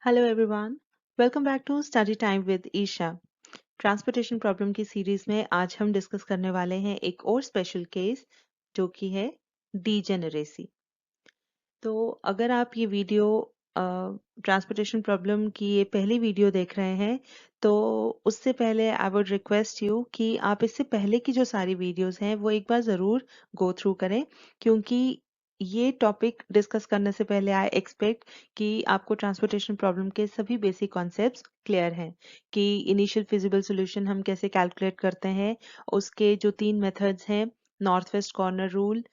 Hello everyone, welcome back to study time with Isha. Transportation problem की series में आज हम डिस्कस करने वाले हैं एक और स्पेशल केस जो कि है डीजेनरेसी। तो अगर आप ये वीडियो ट्रांसपोर्टेशन प्रॉब्लम की ये पहली वीडियो देख रहे हैं तो उससे पहले आई वुड रिक्वेस्ट यू कि आप इससे पहले की जो सारी वीडियोस हैं वो एक बार ज़रूर गो थ्रू करें, क्योंकि ये टॉपिक डिस्कस करने से पहले आई एक्सपेक्ट कि आपको ट्रांसपोर्टेशन प्रॉब्लम के सभी बेसिक कॉन्सेप्ट्स क्लियर हैं कि इनिशियल फिजिबल सॉल्यूशन हम कैसे कैलकुलेट करते हैं, उसके जो 3 मेथड्स हैं, north west corner rule,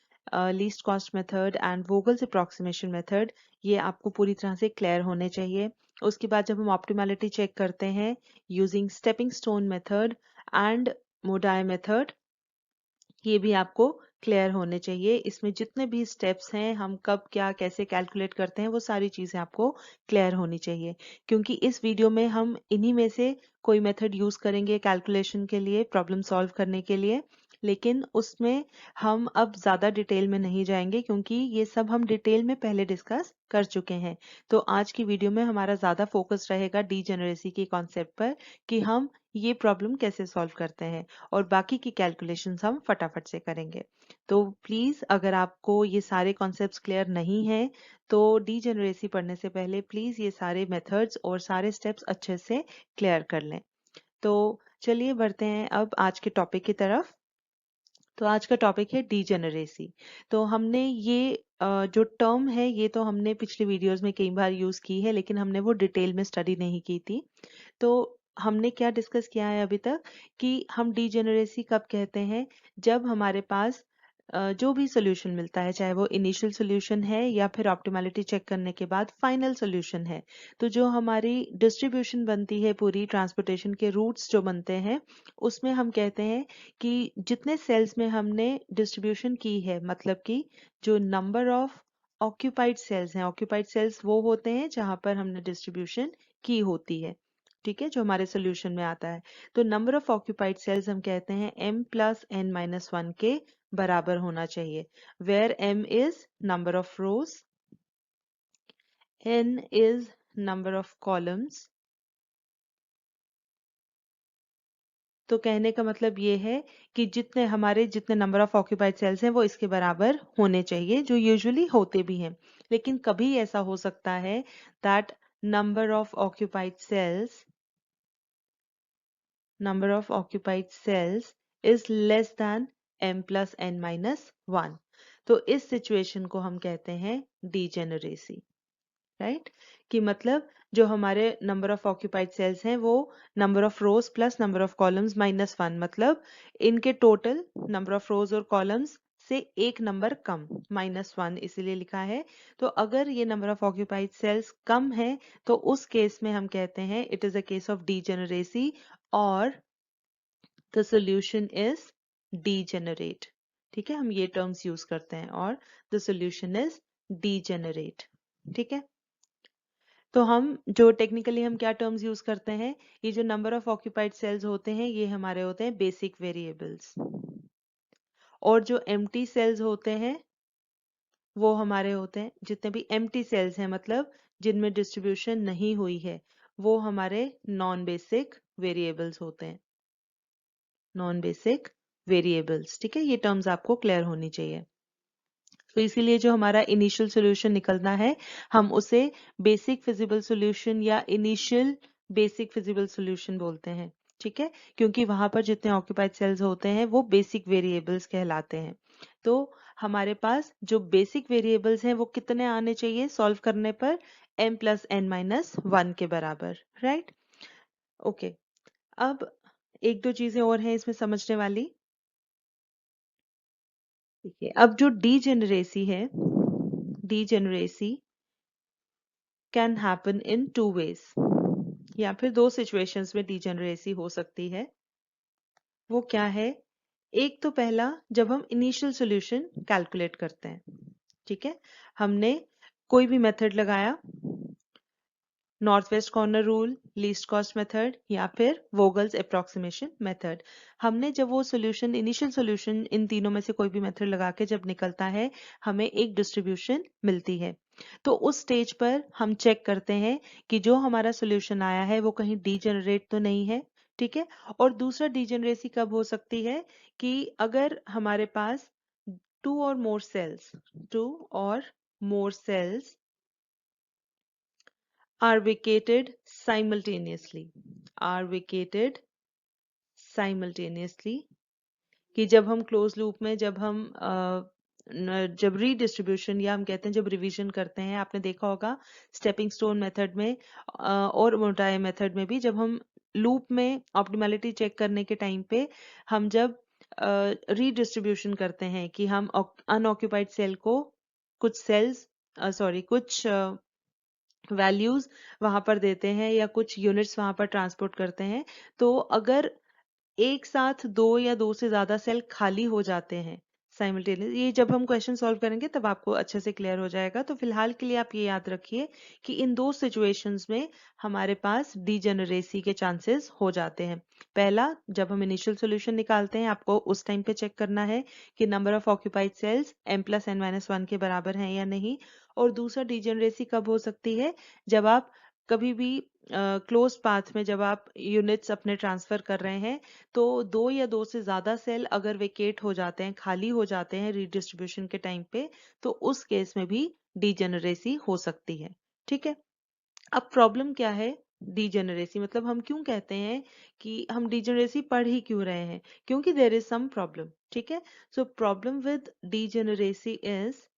least cost method and Vogel's approximation method, ये आपको पूरी तरह से क्लियर होने चाहिए। उसके बाद जब हम ऑप्टिमैलिटी चेक करते हैं using stepping stone method and MODI method, ये भी आपको क्लियर होने चाहिए। इसमें जितने भी स्टेप्स हैं, हम कब क्या कैसे कैलकुलेट करते हैं, वो सारी चीज़ें आपको क्लियर होनी चाहिए, क्योंकि इस वीडियो में हम इन्हीं में से कोई मेथड यूज करेंगे कैलकुलेशन के लिए, प्रॉब्लम सॉल्व करने के लिए, लेकिन उसमें हम अब ज़्यादा डिटेल में नहीं जाएंगे क्योंकि ये सब हम डिटेल में पहले डिस्कस कर चुके हैं। तो आज की वीडियो में हमारा ज़्यादा फोकस रहेगा डीजेनरेसी के कॉन्सेप्ट पर कि हम ये प्रॉब्लम कैसे सॉल्व करते हैं, और बाकी की कैलकुलेशंस हम फटाफट से करेंगे। तो प्लीज अगर आपको ये सारे कॉन्सेप्ट्स क्लियर नहीं हैं तो डीजेनरेसी पढ़ने से पहले प्लीज ये सारे मेथड्स और सारे स्टेप्स अच्छे से क्लियर कर लें। तो चलिए बढ़ते हैं अब आज के टॉपिक की तरफ। तो आज का टॉपिक है डीजेनरेसी। तो हमने ये जो टर्म है ये तो हमने पिछली वीडियोस में कई बार यूज की है, लेकिन हमने वो डिटेल में स्टडी नहीं की थी। तो हमने क्या डिस्कस किया है अभी तक कि हम डीजेनरेसी कब कहते हैं, जब हमारे पास जो भी सोल्यूशन मिलता है, चाहे वो इनिशियल सोल्यूशन है या फिर ऑप्टिमैलिटी चेक करने के बाद फाइनल सोल्यूशन है, तो जो हमारी डिस्ट्रीब्यूशन बनती है, पूरी ट्रांसपोर्टेशन के रूट्स जो बनते हैं, उसमें हम कहते हैं कि जितने सेल्स में हमने डिस्ट्रीब्यूशन की है, मतलब कि जो नंबर ऑफ ऑक्यूपाइड सेल्स हैं, ऑक्यूपाइड सेल्स वो होते हैं जहां पर हमने डिस्ट्रीब्यूशन की होती है, ठीक है, जो हमारे सोल्यूशन में आता है। तो नंबर ऑफ ऑक्यूपाइड सेल्स हम कहते हैं m प्लस n माइनस 1 के बराबर होना चाहिए, where m is number of rows, n is number of columns. तो कहने का मतलब ये है कि जितने नंबर ऑफ ऑक्यूपाइड सेल्स हैं वो इसके बराबर होने चाहिए, जो यूजुअली होते भी हैं। लेकिन कभी ऐसा हो सकता है that number of occupied cells number of occupied cells is less than m plus n minus 1। तो इस सिचुएशन को हम कहते हैं डीजेनरेसी, राइट? कि मतलब जो हमारे नंबर ऑफ ऑक्यूपाइड सेल्स हैं वो number of rose plus number of columns minus 1, मतलब इनके टोटल नंबर ऑफ रोज और कॉलम्स से एक नंबर कम, माइनस 1 इसीलिए लिखा है। तो अगर ये नंबर ऑफ ऑक्यूपाइड सेल्स कम है तो उस केस में हम कहते हैं it is a case of degeneracy, और the solution is degenerate। ठीक है, हम ये टर्म्स यूज करते हैं, और the solution is degenerate। ठीक है, तो हम जो टेक्निकली हम क्या टर्म्स यूज करते हैं, ये जो नंबर ऑफ ऑक्यूपाइड सेल्स होते हैं ये हमारे होते हैं बेसिक वेरिएबल्स, और जो एम्प्टी सेल्स होते हैं वो हमारे होते हैं, जितने भी एम्प्टी सेल्स हैं मतलब जिनमें डिस्ट्रीब्यूशन नहीं हुई है, वो हमारे नॉन बेसिक वेरिएबल्स होते हैं, नॉन बेसिक वेरिएबल्स। ठीक है, ये टर्म्स आपको क्लियर होनी चाहिए। तो इसीलिए जो हमारा इनिशियल सॉल्यूशन निकलना है हम उसे बेसिक फिजिबल सॉल्यूशन या इनिशियल बेसिक फिजिबल सॉल्यूशन बोलते हैं। ठीक है, क्योंकि वहां पर जितने ऑक्यूपाइड सेल्स होते हैं वो बेसिक वेरिएबल्स कहलाते हैं। तो हमारे पास जो बेसिक वेरिएबल्स हैं वो कितने आने चाहिए सॉल्व करने पर, m प्लस n माइनस 1 के बराबर, राइट? ओके, अब एक दो चीजें और हैं इसमें समझने वाली। देखिए, अब जो डीजेनरेसी है, degeneracy can happen in two ways, या फिर दो सिचुएशंस में डीजेनरेसी हो सकती है। वो क्या है? एक तो पहला, जब हम इनिशियल सॉल्यूशन कैलकुलेट करते हैं, ठीक है, हमने कोई भी मेथड लगाया, north west corner rule, least cost method या फिर वोगल्स अप्रॉक्सीमेशन मेथड। हमने जब वो सॉल्यूशन, इनिशियल सॉल्यूशन इन तीनों में से कोई भी मेथड लगा के जब निकलता है, हमें एक डिस्ट्रीब्यूशन मिलती है। तो उस स्टेज पर हम चेक करते हैं कि जो हमारा सोल्यूशन आया है वो कहीं डीजेनरेट तो नहीं है, ठीक है। और दूसरा डीजेनरेसी कब हो सकती है कि अगर हमारे पास टू और मोर सेल्स are vacated simultaneously कि जब हम क्लोज लूप में जब रीडिस्ट्रीब्यूशन या हम कहते हैं जब रिवीजन करते हैं, आपने देखा होगा स्टेपिंग स्टोन मेथड में और मोटाई मेथड में भी, जब हम लूप में ऑप्टिमैलिटी चेक करने के टाइम पे हम जब रीडिस्ट्रीब्यूशन करते हैं कि हम अनऑक्यूपाइड सेल को कुछ वैल्यूज वहां पर देते हैं या कुछ यूनिट्स वहां पर ट्रांसपोर्ट करते हैं, तो अगर एक साथ दो या दो से ज्यादा सेल खाली हो जाते हैं साइमल्टेनियस, ये जब हम क्वेश्चन सॉल्व करेंगे तब आपको अच्छे से क्लियर हो जाएगा। तो फिलहाल के लिए आप ये याद रखिए कि इन दो सिचुएशंस में हमारे पास डीजेनरेसी के चांसेस हो जाते हैं। पहला, जब हम इनिशियल सॉल्यूशन निकालते हैं, आपको उस टाइम पे चेक करना है कि number of occupied sales m+n-1 के बराबर हैं या नहीं। और दूसरा, डीजेनरेसी कब हो सकती है, जब आप कभी भी क्लोज पाथ में जब आप यूनिट्स अपने ट्रांसफर कर रहे हैं, तो दो या दो से ज्यादा सेल अगर वेकेट हो जाते हैं, खाली हो जाते हैं रीडिस्ट्रीब्यूशन के टाइम पे, तो उस केस में भी डीजेनरेसी हो सकती है, ठीक है। अब प्रॉब्लम क्या है डीजेनरेसी, मतलब हम क्यों कहते हैं कि हम डीजेनरेसी पढ़ ही क्यों रहे हैं, क्योंकि देयर इज सम प्रॉब्लम, ठीक है। So problem with degeneracy is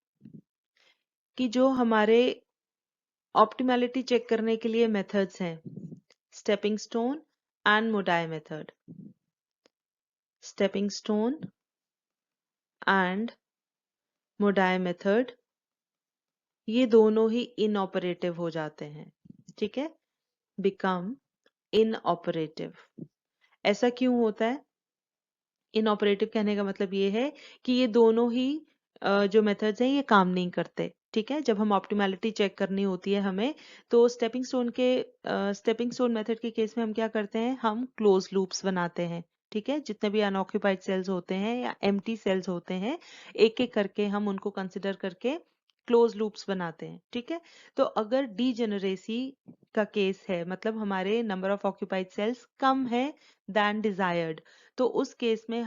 कि जो हमारे ऑप्टिमैलिटी चेक करने के लिए मेथड्स हैं, stepping stone and MODI method, stepping stone and MODI method, ये दोनों ही इनऑपरेटिव हो जाते हैं, ठीक है, बिकम इनऑपरेटिव। ऐसा क्यों होता है? इनऑपरेटिव कहने का मतलब ये है कि ये दोनों ही जो मेथड्स हैं ये काम नहीं करते, ठीक है। जब हम ऑप्टिमैलिटी चेक करनी होती है हमें, तो स्टेपिंग स्टोन मेथड के केस में हम क्या करते हैं, हम क्लोज लूप्स बनाते हैं, ठीक है। जितने भी अनऑक्यूपाइड सेल्स होते हैं या एम्प्टी सेल्स होते हैं, एक एक करके हम उनको कंसिडर करके क्लोज लूप्स बनाते हैं, ठीक है। तो अगर डीजेनरेसी का केस है, मतलब हमारे नंबर ऑफ ऑक्यूपाइड सेल्स कम है देन डिजायर्ड, तो उस केस में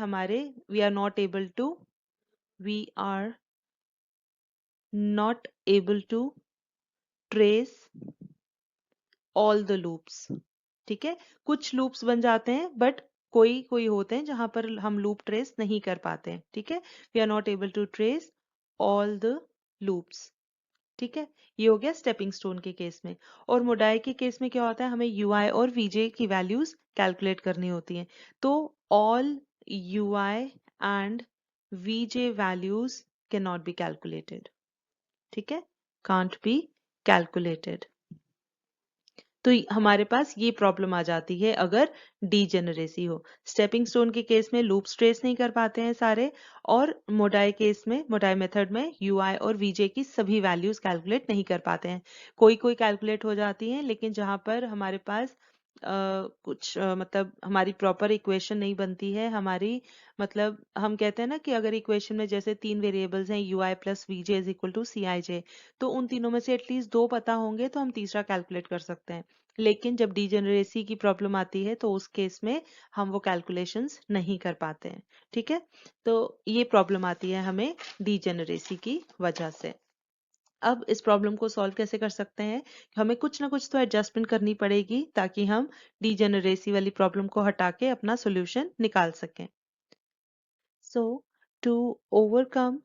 we are not able to trace all the loops, ठीक है। कुछ लूप्स बन जाते हैं बट कोई कोई होते हैं जहां पर हम लूप ट्रेस नहीं कर पाते हैं, ठीक है। We are not able to trace all the loops, ठीक है। ये हो गया स्टेपिंग स्टोन के केस में। और मोडाई के केस में क्या होता है, हमें यूआई और वीजे की वैल्यूज कैलकुलेट करनी होती हैं। तो all UI and VJ values can not be calculated, ठीक है, कांट बी कैलकुलेटेड। तो हमारे पास ये प्रॉब्लम आ जाती है अगर डीजेनरेसी हो। स्टेपिंग स्टोन के केस में लूप्स ट्रेस नहीं कर पाते हैं सारे, और मोडाई मेथड में यूआई और वीजे की सभी वैल्यूज कैलकुलेट नहीं कर पाते हैं। कोई कोई कैलकुलेट हो जाती हैं, लेकिन जहां पर हमारे पास मतलब हमारी प्रॉपर इक्वेशन नहीं बनती है, मतलब हम कहते हैं ना कि अगर इक्वेशन में जैसे तीन वेरिएबल्स हैं ui+vj is equal to cij, तो उन तीनों में से एटलीस्ट दो पता होंगे तो हम तीसरा कैलकुलेट कर सकते हैं। लेकिन जब डीजेनरेसी की प्रॉब्लम आती है तो उस केस में हम वो कैलकुलेशंस नहीं कर पाते हैं, ठीक है। तो ये प्रॉब्लम आती है हमें डीजेनरेसी की वजह से। अब इस प्रॉब्लम को सॉल्व कैसे कर सकते हैं, हमें कुछ ना कुछ तो एडजस्टमेंट करनी पड़ेगी ताकि हम डीजेनरेसी वाली प्रॉब्लम को हटा के अपना सॉल्यूशन निकाल सकें। So to overcome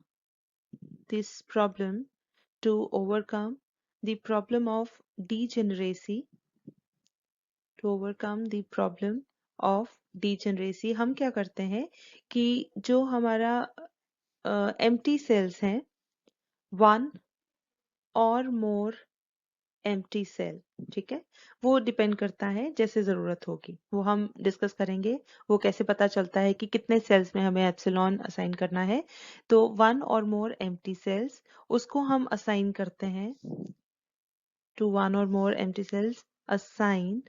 this problem to overcome the problem of degeneracy, हम क्या करते हैं कि जो हमारा एम्प्टी सेल्स हैं, वन और मोर एम्प्टी सेल, ठीक है, वो डिपेंड करता है जैसे जरूरत होगी वो हम डिस्कस करेंगे। वो कैसे पता चलता है कि कितने सेल्स में हमें एप्सिलॉन असाइन करना है, तो वन और मोर एम्प्टी सेल्स, उसको हम असाइन करते हैं to one or more empty cells, assign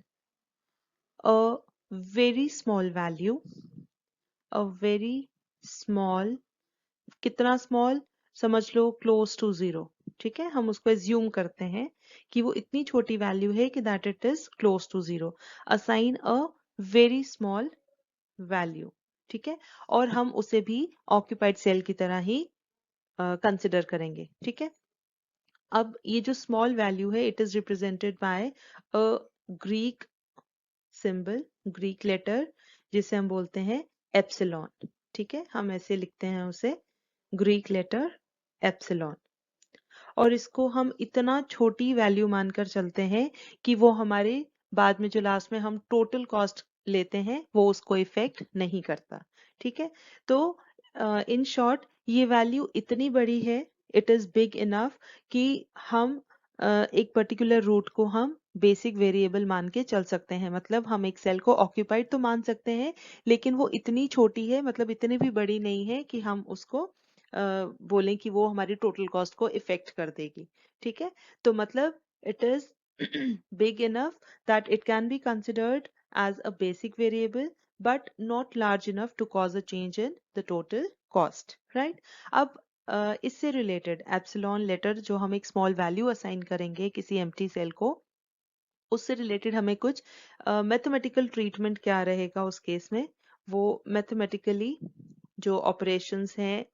a very small value, a very small, कितना small, समझ लो close to zero, ठीक है, हम उसको एज्यूम करते हैं कि वो इतनी छोटी वैल्यू है कि that it is close to zero. Assign a very small value, ठीक है, और हम उसे भी ऑक्यूपाइड सेल की तरह ही कंसिडर करेंगे, ठीक है। अब ये जो स्मॉल वैल्यू है it is represented by a Greek symbol, Greek letter, जिसे हम बोलते हैं एप्सिलॉन, ठीक है, हम ऐसे लिखते हैं उसे, ग्रीक लेटर एप्सिलॉन। और इसको हम इतना छोटी वैल्यू मानकर चलते हैं कि वो हमारे बाद में जो लास्ट में हम टोटल कॉस्ट लेते हैं वो उसको इफेक्ट नहीं करता, ठीक है। तो इन शॉर्ट ये वैल्यू इतनी बड़ी है, इट इज बिग इनफ कि हम एक पर्टिकुलर रूट को हम बेसिक वेरिएबल मान के चल सकते हैं। मतलब हम एक सेल को ऑक्यूपाइड तो मान सकते हैं, लेकिन वो इतनी छोटी है, मतलब इतनी भी बड़ी नहीं है कि हम उसको बोलें कि वो हमारी टोटल कॉस्ट को इफेक्ट कर देगी, ठीक है। तो मतलब it is big enough that it can be considered as a basic variable but not large enough to cause a change in the total cost, right? अब इससे रिलेटेड एप्सिलॉन लेटर जो हम एक स्मॉल वैल्यू असाइन करेंगे किसी empty cell को, उससे related हमें कुछ मैथमेटिकल ट्रीटमेंट क्या रहेगा उस केस में, वो मैथमेटिकली जो ऑपरेशंस हैं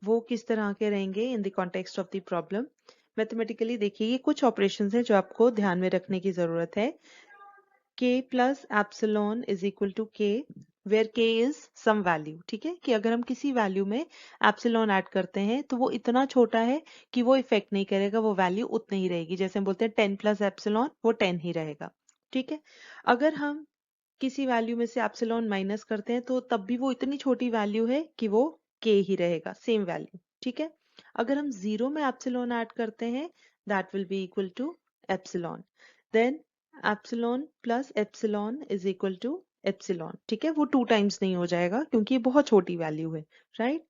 वो किस तरह के रहेंगे in the context of the problem. Mathematically देखिए ये कुछ ऑपरेशंस हैं जो आपको ध्यान में रखने की जरूरत है। k plus epsilon is equal to k where k is some value, ठीक है, कि अगर हम किसी वैल्यू में एप्सिलॉन ऐड करते हैं तो वो इतना छोटा है कि वो इफेक्ट नहीं करेगा, वो वैल्यू उतनी ही रहेगी। जैसे हम बोलते हैं 10 प्लस एप्सिलॉन, वो 10 ही रहेगा, ठीक है। अगर हम किसी वैल्यू में से एप्सिलॉन माइनस करते हैं तो तब भी वो इतनी छोटी वैल्यू है कि वो k ही रहेगा, सेम वैल्यू, ठीक है। अगर हम जीरो में एप्सिलॉन ऐड करते हैं that will be equal to epsilon, then epsilon plus epsilon is equal to epsilon, ठीक है, वो 2 टाइम्स नहीं हो जाएगा क्योंकि ये बहुत छोटी वैल्यू है, राइट।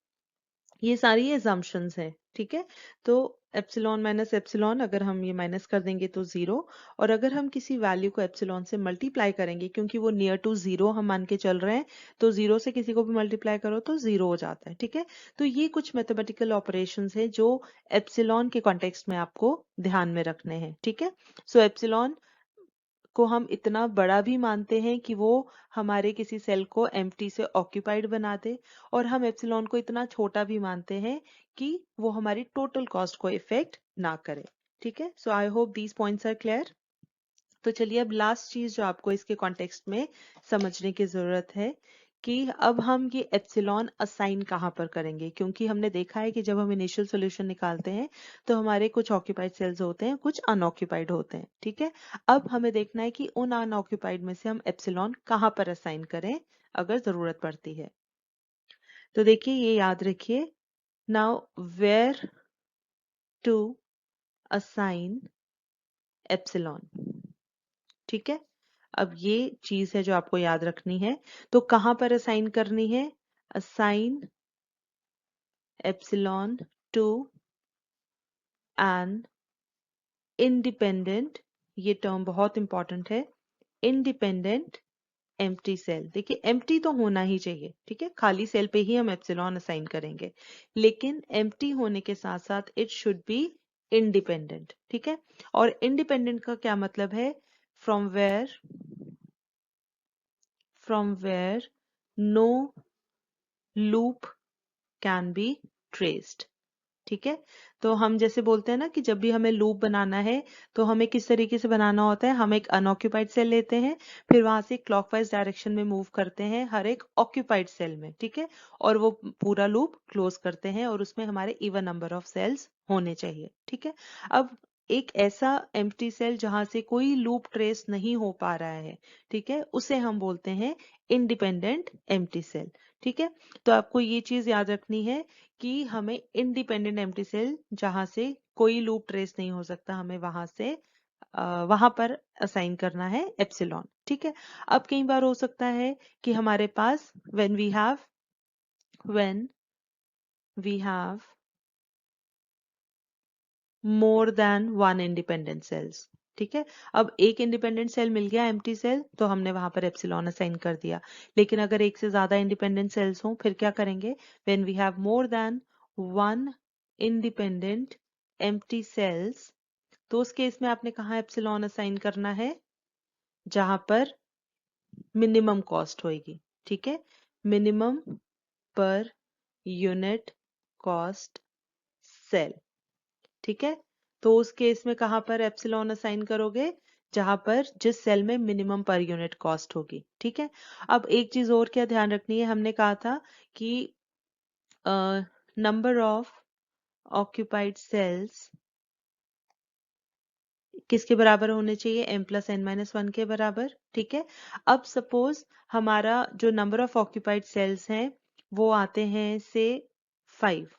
ये सारी एजम्पशंस है, ठीक है। तो एप्सिलॉन माइनस एप्सिलॉन अगर हम ये माइनस कर देंगे तो जीरो, और अगर हम किसी वैल्यू को एप्सिलॉन से मल्टीप्लाई करेंगे क्योंकि वो नियर टू जीरो हम मान के चल रहे हैं, तो जीरो से किसी को भी मल्टीप्लाई करो तो जीरो हो जाता है, ठीक है। तो ये कुछ मैथमेटिकल ऑपरेशंस है जो एप्सिलॉन के कॉन्टेक्स्ट में आपको ध्यान में रखने हैं, ठीक है। सो एप्सिलॉन को हम इतना बड़ा भी मानते हैं कि वो हमारे किसी सेल को एम्प्टी से ऑक्यूपाइड बना दे, और हम एप्सिलॉन को इतना छोटा भी मानते हैं कि वो हमारी टोटल कॉस्ट को इफेक्ट ना करे, ठीक है। So I hope these points are clear. तो चलिए अब लास्ट चीज जो आपको इसके कॉन्टेक्स्ट में समझने की जरूरत है कि अब हम ये एप्सिलॉन असाइन कहाँ पर करेंगे, क्योंकि हमने देखा है कि जब हम इनिशियल सॉल्यूशन निकालते हैं तो हमारे कुछ ऑक्यूपाइड सेल्स होते हैं, कुछ अनऑक्यूपाइड होते हैं, ठीक है। अब हमें देखना है कि उन अनऑक्यूपाइड में से हम एप्सिलॉन कहाँ पर असाइन करें अगर जरूरत पड़ती है। तो देखिए ये याद रखिए, now where to assign epsilon, ठीक है। अब ये चीज है जो आपको याद रखनी है। तो कहां पर असाइन करनी है, assign epsilon to an independent, ये टर्म बहुत इंपॉर्टेंट है, इंडिपेंडेंट एम्प्टी सेल। देखिए एम्प्टी तो होना ही चाहिए, ठीक है, खाली सेल पे ही हम एप्सिलॉन असाइन करेंगे, लेकिन एम्प्टी होने के साथ साथ इट शुड बी इंडिपेंडेंट, ठीक है। और इंडिपेंडेंट का क्या मतलब है, from where no loop can be traced, ठीक है। तो हम जैसे बोलते हैं ना कि जब भी हमें लूप बनाना है तो हमें किस तरीके से बनाना होता है, हम एक अनऑक्यूपाइड सेल लेते हैं, फिर वहां से क्लॉकवाइज डायरेक्शन में मूव करते हैं हर एक ऑक्यूपाइड सेल में, ठीक है, और वो पूरा लूप क्लोज करते हैं और उसमें हमारे इवन नंबर ऑफ सेल्स होने चाहिए, ठीक है। अब एक ऐसा एम्प्टी सेल जहां से कोई लूप ट्रेस नहीं हो पा रहा है, ठीक है, उसे हम बोलते हैं इंडिपेंडेंट एम्प्टी सेल, ठीक है। तो आपको ये चीज याद रखनी है कि हमें इंडिपेंडेंट एम्प्टी सेल जहां से कोई लूप ट्रेस नहीं हो सकता, हमें वहां पर असाइन करना है एप्सिलॉन, ठीक है। अब कई बार हो सकता है कि हमारे पास when we have more than one independent cells, ठीक है। अब एक इंडिपेंडेंट सेल मिल गया एम्प्टी सेल तो हमने वहां पर एप्सिलॉन असाइन कर दिया, लेकिन अगर एक से ज्यादा इंडिपेंडेंट सेल्स हों फिर क्या करेंगे, when we have more than one independent empty cells, तो उस केस में आपने कहाँ एप्सिलॉन असाइन करना है, जहां पर मिनिमम कॉस्ट होगी। ठीक है, minimum per unit cost cell. ठीक है, तो उस केस में कहां पर एप्सिलॉन असाइन करोगे, जहां पर जिस सेल में मिनिमम पर यूनिट कॉस्ट होगी। ठीक है, अब एक चीज और क्या ध्यान रखनी है, हमने कहा था कि नंबर ऑफ ऑक्यूपाइड सेल्स किसके बराबर होने चाहिए, m+n-1 के बराबर। ठीक है, अब सपोज हमारा जो नंबर ऑफ ऑक्यूपाइड सेल्स हैं वो आते हैं से 5।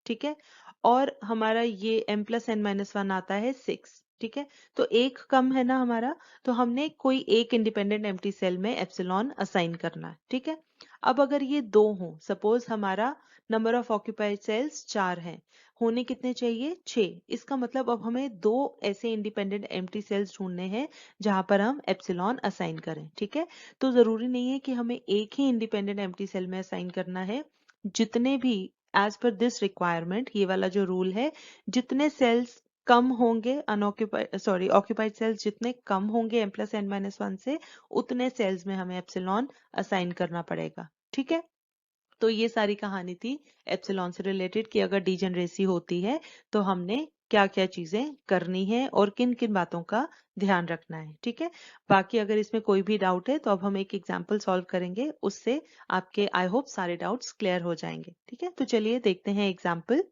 ठीक है, और हमारा ये m+n-1 आता है 6। ठीक है, तो एक कम है ना हमारा, तो हमने कोई एक इंडिपेंडेंट एम्प्टी सेल में एप्सिलॉन असाइन करना है। ठीक है, अब अगर ये दो हो, सपोज हमारा नंबर ऑफ ऑक्यूपाइड सेल्स 4 हैं, होने कितने चाहिए, 6। इसका मतलब अब हमें दो ऐसे इंडिपेंडेंट एम्प्टी सेल्स ढूंढने हैं जहां पर हम एप्सिलॉन असाइन करें। ठीक है, तो जरूरी नहीं है कि हमें एक ही इंडिपेंडेंट एम्प्टी सेल में असाइन करना है, जितने भी एज पर दिस रिक्वायरमेंट, ये वाला जो रूल है, जितने सेल्स कम होंगे अनऑक्यूपाइड ऑक्यूपाइड सेल्स जितने कम होंगे m+n-1 से, उतने सेल्स में हमें एप्सिलॉन असाइन करना पड़ेगा। ठीक है, तो ये सारी कहानी थी एप्सिलॉन से रिलेटेड कि अगर डीजेनरेसी होती है तो हमने क्या क्या चीजें करनी है और किन किन बातों का ध्यान रखना है। ठीक है, बाकी अगर इसमें कोई भी डाउट है तो अब हम एक एग्जांपल सॉल्व करेंगे, उससे आपके आई होप सारे डाउट्स क्लियर हो जाएंगे। ठीक है, तो चलिए देखते हैं example.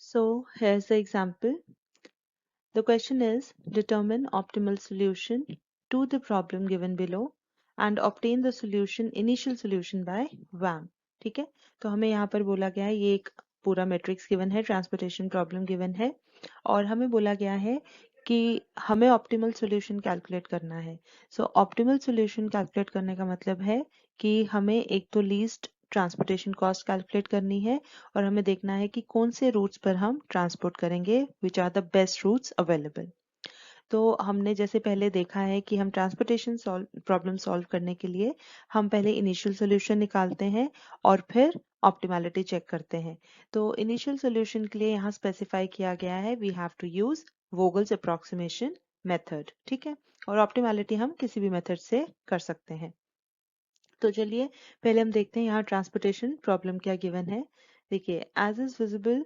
So here's the example. The question is determine optimal solution to the problem given below and obtain the solution initial solution by WAM। ठीक है, तो हमें यहाँ पर बोला गया है, ये एक पूरा मैट्रिक्स गिवन है, ट्रांसपोर्टेशन प्रॉब्लम गिवन है, और हमें बोला गया है कि हमें ऑप्टिमल सॉल्यूशन कैलकुलेट करना है। सो ऑप्टिमल सॉल्यूशन कैलकुलेट करने का मतलब है कि हमें एक तो लीस्ट ट्रांसपोर्टेशन कॉस्ट कैलकुलेट करनी है, और हमें देखना है कि कौन से रूट्स पर हम ट्रांसपोर्ट करेंगे, which are the best routes available. तो हमने जैसे पहले देखा है कि हम ट्रांसपोर्टेशन प्रॉब्लम सॉल्व करने के लिए हम पहले इनिशियल सॉल्यूशन निकालते हैं और फिर ऑप्टिमैलिटी चेक करते हैं। तो इनिशियल सॉल्यूशन के लिए यहाँ स्पेसिफाई किया गया है we have to use Vogel's approximation method. ठीक है, और ऑप्टिमैलिटी हम किसी भी मेथड से कर सकते हैं। तो चलिए पहले हम देखते हैं यहाँ ट्रांसपोर्टेशन प्रॉब्लम क्या गिवन है। देखिए एज इज विजिबल,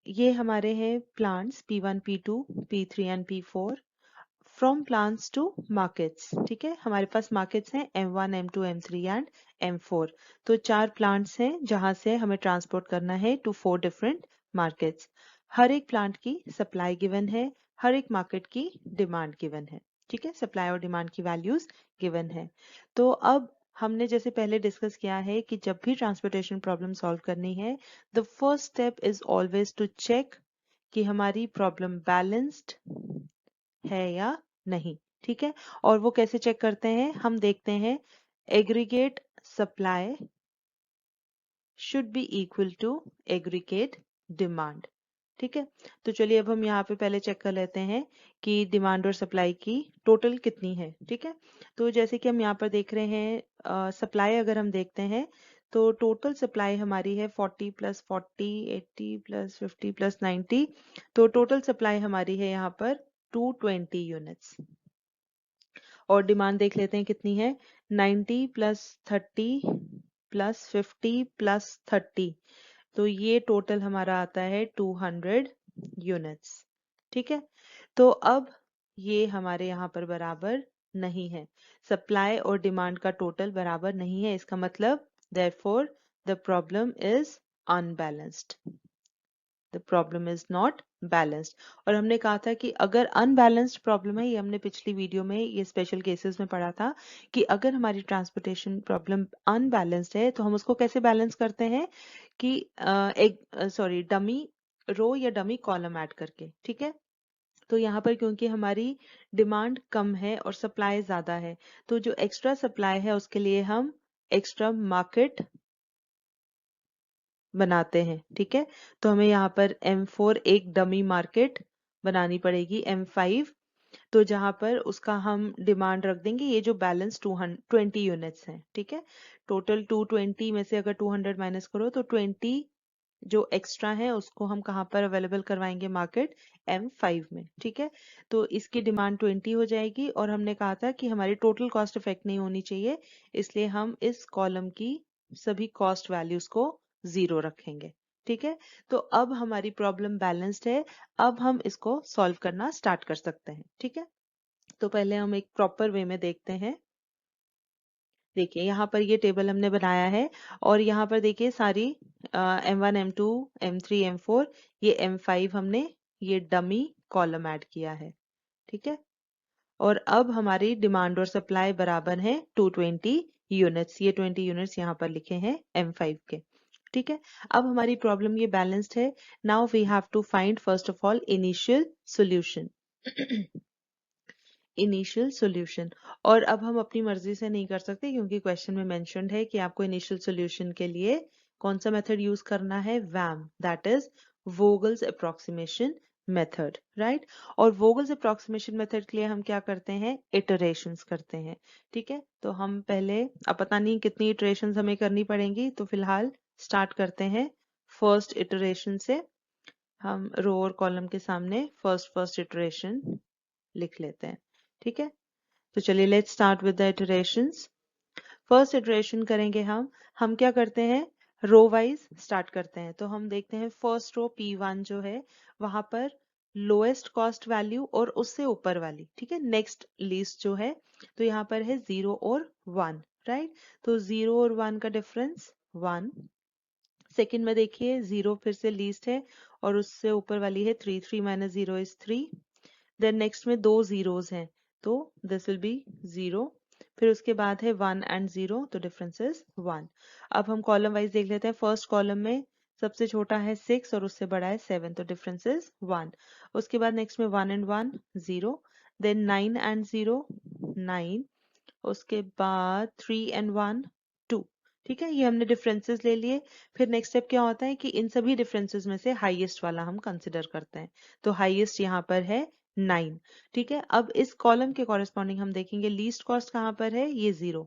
ये हमारे हैं plants P1, P2, P3 and P4 from plants to markets. ठीक है, हमारे पास मार्केट्स हैं M1, M2, M3 and M4। तो 4 प्लांट्स हैं जहां से हमें ट्रांसपोर्ट करना है टू 4 डिफरेंट मार्केट्स। हर एक प्लांट की सप्लाई गिवन है, हर एक मार्केट की डिमांड गिवन है। ठीक है, सप्लाई और डिमांड की वैल्यूज गिवन है। तो अब हमने जैसे पहले डिस्कस किया है कि जब भी ट्रांसपोर्टेशन प्रॉब्लम सॉल्व करनी है, the first step is always to check कि हमारी प्रॉब्लम बैलेंस्ड है या नहीं। ठीक है, और वो कैसे चेक करते हैं, हम देखते हैं aggregate supply should be equal to aggregate demand. ठीक है, तो चलिए अब हम यहाँ पे पहले चेक कर लेते हैं कि डिमांड और सप्लाई की टोटल कितनी है। ठीक है, तो जैसे कि हम यहाँ पर देख रहे हैं सप्लाई अगर हम देखते हैं तो टोटल सप्लाई हमारी है 40 + 40, 80 + 50 + 90। तो टोटल सप्लाई हमारी है यहाँ पर 220 यूनिट्स, और डिमांड देख लेते हैं कितनी है, 90 + 30 + 50 + 30। तो ये टोटल हमारा आता है 200 यूनिट्स। ठीक है, तो अब ये हमारे यहाँ पर बराबर नहीं है, सप्लाई और डिमांड का टोटल बराबर नहीं है, इसका मतलब therefore the problem is unbalanced, the problem is not balanced. और हमने कहा था कि अगर अनबैलेंस्ड प्रॉब्लम है, ये हमने पिछली वीडियो में ये स्पेशल केसेस में पढ़ा था कि अगर हमारी ट्रांसपोर्टेशन प्रॉब्लम अनबैलेंस्ड है तो हम उसको कैसे बैलेंस करते हैं कि एक डमी रो या डमी कॉलम ऐड करके। ठीक है, तो यहाँ पर क्योंकि हमारी डिमांड कम है और सप्लाई ज्यादा है, तो जो एक्स्ट्रा सप्लाई है उसके लिए हम एक्स्ट्रा मार्केट बनाते हैं। ठीक है, तो हमें यहाँ पर M4 एक डमी मार्केट बनानी पड़ेगी, M5, तो जहां पर उसका हम डिमांड रख देंगे ये जो बैलेंस 220 यूनिट्स हैं। ठीक है, टोटल 220 में से अगर 200 माइनस करो तो 20 जो एक्स्ट्रा है उसको हम कहाँ पर अवेलेबल करवाएंगे, मार्केट M5 में। ठीक है, तो इसकी डिमांड 20 हो जाएगी और हमने कहा था कि हमारी टोटल कॉस्ट इफेक्ट नहीं होनी चाहिए, इसलिए हम इस कॉलम की सभी कॉस्ट वैल्यूज को 0 रखेंगे। ठीक है, तो अब हमारी प्रॉब्लम बैलेंस्ड है, अब हम इसको सॉल्व करना स्टार्ट कर सकते हैं। ठीक है, तो पहले हम एक प्रॉपर वे में देखते हैं। देखिए यहाँ पर ये टेबल हमने बनाया है और यहाँ पर देखिए सारी M1 M2 M3 M4 ये M5 हमने ये डमी कॉलम ऐड किया है। ठीक है, और अब हमारी डिमांड और सप्लाई बराबर है 220 यूनिट्स, ये 20 यूनिट्स यहाँ पर लिखे हैं M5 के। ठीक है, अब हमारी प्रॉब्लम ये बैलेंस्ड है। Now we have to find first of all initial solution. Initial solution, और अब हम अपनी मर्जी से नहीं कर सकते क्योंकि क्वेश्चन में मेंशन्ड है कि आपको इनिशियल सॉल्यूशन के लिए कौन सा मेथड यूज करना है, VAM, that is Vogel's approximation method, right. और वोगल्स अप्रोक्सीमेशन मेथड के लिए हम क्या करते हैं, इटरेशंस करते हैं। ठीक है, तो हम पहले, अब पता नहीं कितनी इटरेशंस हमें करनी पड़ेंगी, तो फिलहाल स्टार्ट करते हैं फर्स्ट इटरेशन से। हम रो और कॉलम के सामने फर्स्ट इटरेशन लिख लेते हैं। ठीक है, तो चलिए let's start with the iterations. First iteration करेंगे हम क्या करते हैं, रो वाइज स्टार्ट करते हैं। तो हम देखते हैं फर्स्ट रो P1 जो है वहां पर लोएस्ट कॉस्ट वैल्यू और उससे ऊपर वाली, ठीक है, नेक्स्ट लिस्ट जो है, तो यहाँ पर है 0 और 1, राइट। तो 0 और 1 का डिफरेंस 1। सेकंड में देखिए 0 फिर से लीस्ट है और उससे ऊपर वाली है 3, 3 माइनस 0 इज 3। देन नेक्स्ट में दो जीरोस हैं, तो दिस विल बी 0। फिर उसके बाद है 1 एंड 0, तो डिफरेंस इज 1। अब हम कॉलम वाइज देख लेते हैं। फर्स्ट कॉलम में सबसे छोटा है 6 और उससे बड़ा है 7, तो डिफरेंस इज 1। उसके बाद नेक्स्ट में 1 एंड 1 0, देन 9 एंड 0 9, उसके बाद 3 एंड 1 2। ठीक है, ये हमने डिफरेंसेस ले लिए। फिर नेक्स्ट स्टेप क्या होता है कि इन सभी डिफरेंसेस में से हाईएस्ट वाला हम कंसिडर करते हैं, तो हाईएस्ट यहाँ पर है 9। ठीक है, अब इस कॉलम के कॉरेस्पॉन्डिंग हम देखेंगे लीस्ट कॉस्ट कहाँ पर है, ये 0,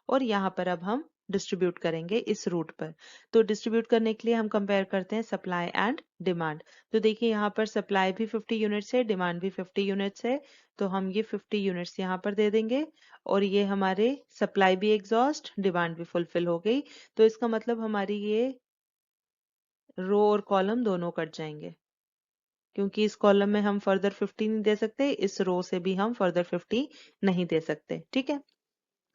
और यहाँ पर अब हम डिस्ट्रीब्यूट करेंगे इस रूट पर। तो डिस्ट्रीब्यूट करने के लिए हम कंपेयर करते हैं सप्लाई एंड डिमांड। तो देखिए यहाँ पर सप्लाई भी 50 यूनिट्स है, डिमांड भी 50 यूनिट्स है, तो हम ये 50 यूनिट्स यहाँ पर दे देंगे और ये हमारे सप्लाई भी एग्जॉस्ट, डिमांड भी फुलफिल हो गई। तो इसका मतलब हमारी ये रो और कॉलम दोनों कट जाएंगे, क्योंकि इस कॉलम में हम फर्दर 50 नहीं दे सकते, इस रो से भी हम फर्दर 50 नहीं दे सकते। ठीक है,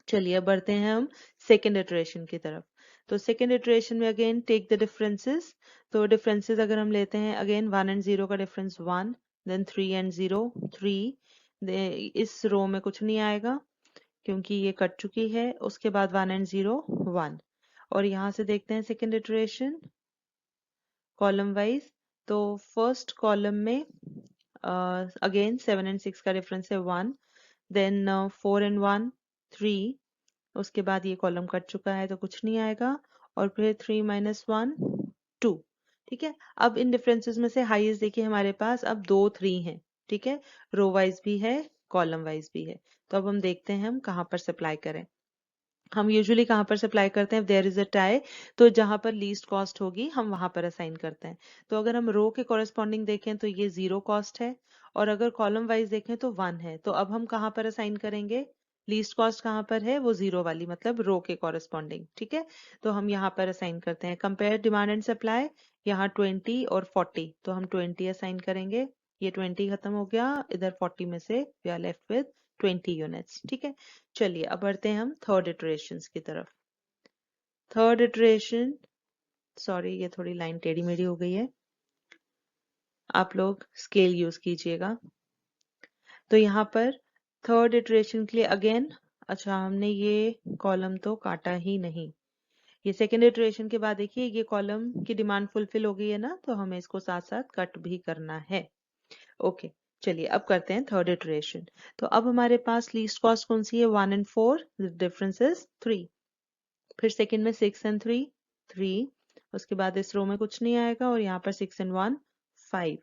चलिए अब बढ़ते हैं हम सेकेंड इटरेशन की तरफ। तो सेकेंड इटरेशन में अगेन टेक द डिफरेंसेस। तो डिफरेंसेस अगर हम लेते हैं, अगेन 1 एंड 0 का डिफरेंस 1, देन 3 एंड 0 3, इस रो में कुछ नहीं आएगा क्योंकि ये कट चुकी है। उसके बाद 1 एंड 0 1, और यहाँ से देखते हैं सेकेंड इटरेशन कॉलम वाइज। तो फर्स्ट कॉलम में अगेन 7 एंड 6 का डिफरेंस है 1, देन 4 एंड 1 3, उसके बाद ये कॉलम कट चुका है तो कुछ नहीं आएगा, और फिर 3 माइनस 1 2। ठीक है, अब इन डिफरेंसेस में से हाईएस्ट देखिए हमारे पास अब 2 3 हैं। ठीक है, रो वाइज भी है, कॉलम वाइज भी है। तो अब हम देखते हैं हम कहाँ पर सप्लाई करें। हम यूजुअली कहाँ पर सप्लाई करते हैं, देयर इज अ टाई, तो जहां पर लीस्ट कॉस्ट होगी हम वहां पर असाइन करते हैं। तो अगर हम रो के कॉरेस्पॉन्डिंग देखें तो ये 0 कॉस्ट है, और अगर कॉलम वाइज देखें तो 1 है। तो अब हम कहाँ पर असाइन करेंगे, लीस्ट कॉस्ट कहाँ पर है, वो 0 वाली, मतलब रो के कॉरेस्पॉन्डिंग। ठीक है, तो हम यहाँ पर असाइन करते हैं कंपेयर डिमांड एंड सप्लाई, यहाँ 20 और 40, तो हम 20 असाइन करेंगे। ये 20 खत्म हो गया, इधर 40 में से we are left with 20 units. ठीक है, चलिए अब बढ़ते हैं हम थर्ड इटरेशन की तरफ। थर्ड इटरेशन, सॉरी ये थोड़ी लाइन टेढ़ी मेढ़ी हो गई है, आप लोग स्केल यूज कीजिएगा। तो यहाँ पर थर्ड इटरेशन के लिए अगेन, अच्छा हमने ये कॉलम तो काटा ही नहीं, ये सेकेंड इटरेशन के बाद देखिए ये कॉलम की डिमांड फुलफिल हो गई है ना, तो हमें इसको साथ साथ कट भी करना है। ओके, चलिए अब करते हैं थर्ड इटरेशन। तो अब हमारे पास लीस्ट कॉस्ट कौन सी है, 1 एंड 4, डिफरेंस इज 3। फिर सेकंड में 6 एंड 3 3, उसके बाद इस रो में कुछ नहीं आएगा, और यहाँ पर 6 एंड 1 5।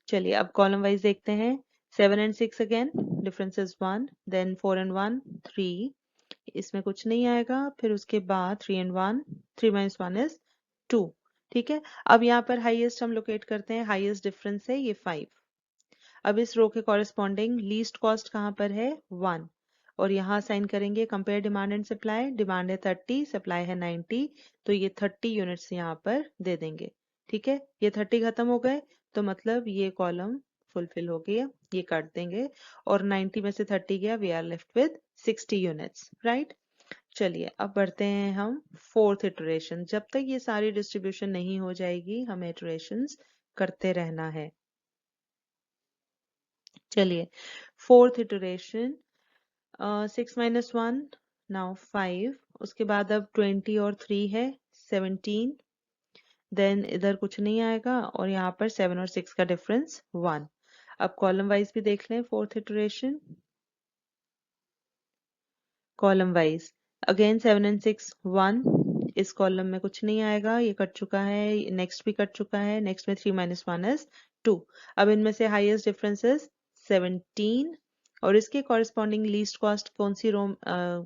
चलिए अब कॉलम वाइज देखते हैं, 7 and 6 again, difference is 1, then 4 and 1 3, इसमें कुछ नहीं आएगा। फिर उसके बाद 3 एंड 1, 3 माइनस 1 इज 2। ठीक है। अब यहाँ पर हाईएस्ट हम लोकेट करते हैं, हाईएस्ट डिफरेंस है ये 5। अब इस रो के कॉरेस्पॉन्डिंग लीस्ट कॉस्ट कहाँ पर है 1, और यहाँ साइन करेंगे compare demand and supply. Demand है 30, सप्लाई है 90, तो ये 30 यूनिट्स यहाँ पर दे देंगे। ठीक है, ये 30 खत्म हो गए तो मतलब ये कॉलम फुलफिल हो गया, ये काट देंगे, और 90 में से 30 गया, we are left with 60 units, right. चलिए अब बढ़ते हैं हम फोर्थ इटरेशन। जब तक ये सारी डिस्ट्रीब्यूशन नहीं हो जाएगी हमें इटरेशंस करते रहना है। चलिए फोर्थ इटरेशन, 6 - 1 नाउ 5, उसके बाद अब 20 और 3 है 17, देन इधर कुछ नहीं आएगा, और यहाँ पर 7 और 6 का डिफरेंस 1। अब कॉलम वाइज भी देख लें fourth iteration, column wise again 7 and 6 1, इस कॉलम में कुछ नहीं आएगा, ये कट चुका है, नेक्स्ट भी कट चुका है, नेक्स्ट में 3 - 1 इज 2। अब इनमें से हाईएस्ट डिफरेंस इज 17, और इसके कॉरेस्पॉन्डिंग लीस्ट कॉस्ट कौन सी रो,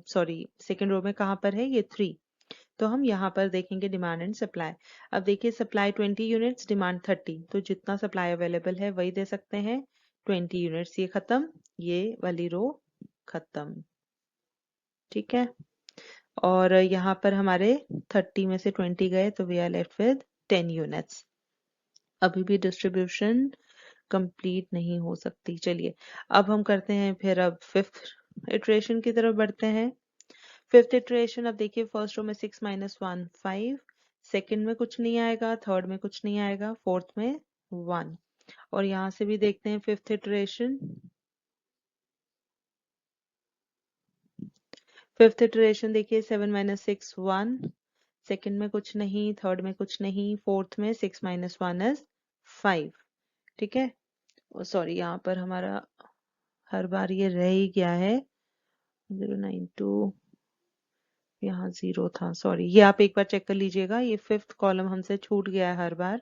सॉरी सेकेंड रो में कहाँ पर है, ये 3। तो हम यहाँ पर देखेंगे डिमांड एंड सप्लाई। अब देखिए सप्लाई 20 यूनिट्स, डिमांड 30, तो जितना सप्लाई अवेलेबल है वही दे सकते हैं। 20 यूनिट्स ये खत्म, ये वाली रो खत्म, ठीक है। और यहाँ पर हमारे 30 में से 20 गए, तो we are left with 10 units. अभी भी डिस्ट्रीब्यूशन कंप्लीट नहीं हो सकती। चलिए अब हम करते हैं फिर, अब फिफ्थ इटरेशन की तरफ बढ़ते हैं। फिफ्थ इटरेशन, अब देखिए फर्स्ट रो में 6 - 1 5, सेकंड में कुछ नहीं आएगा, थर्ड में कुछ नहीं आएगा, फोर्थ में 1, और यहाँ से भी देखते हैं फिफ्थ इटरेशन। फिफ्थ इटरेशन देखिए 7 - 6 1, सेकंड में कुछ नहीं, थर्ड में कुछ नहीं, फोर्थ में 6 - 1 इज 5, ठीक है। सॉरी यहाँ पर हमारा हर बार ये रह ही गया है, 092, यहाँ 0 था, सॉरी, ये आप एक बार चेक कर लीजिएगा, ये फिफ्थ कॉलम हमसे छूट गया है हर बार।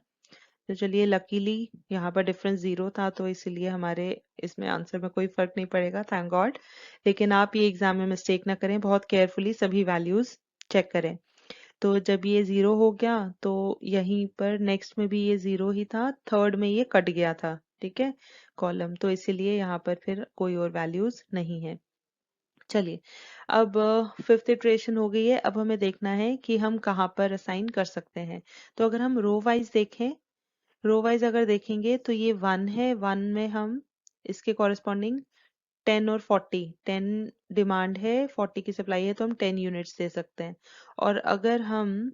तो चलिए लकीली यहाँ पर डिफरेंस 0 था, तो इसलिए हमारे इसमें आंसर में कोई फर्क नहीं पड़ेगा, थैंक गॉड। लेकिन आप ये एग्जाम में मिस्टेक ना करें, बहुत केयरफुली सभी वैल्यूज चेक करें। तो जब ये 0 हो गया तो यहीं पर नेक्स्ट में भी ये 0 ही था, थर्ड में ये कट गया था, ठीक है, कॉलम, तो इसीलिए यहाँ पर फिर कोई और वैल्यूज नहीं है। चलिए अब फिफ्थ इटरेशन हो गई है, अब हमें देखना है कि हम कहाँ पर असाइन कर सकते हैं। तो अगर हम रो वाइज देखें, रो वाइज अगर देखेंगे तो ये 1 है, 1 में हम इसके कॉरेस्पॉन्डिंग 10 और 40, 10 डिमांड है, 40 की सप्लाई है, तो हम 10 यूनिट्स दे सकते हैं। और अगर हम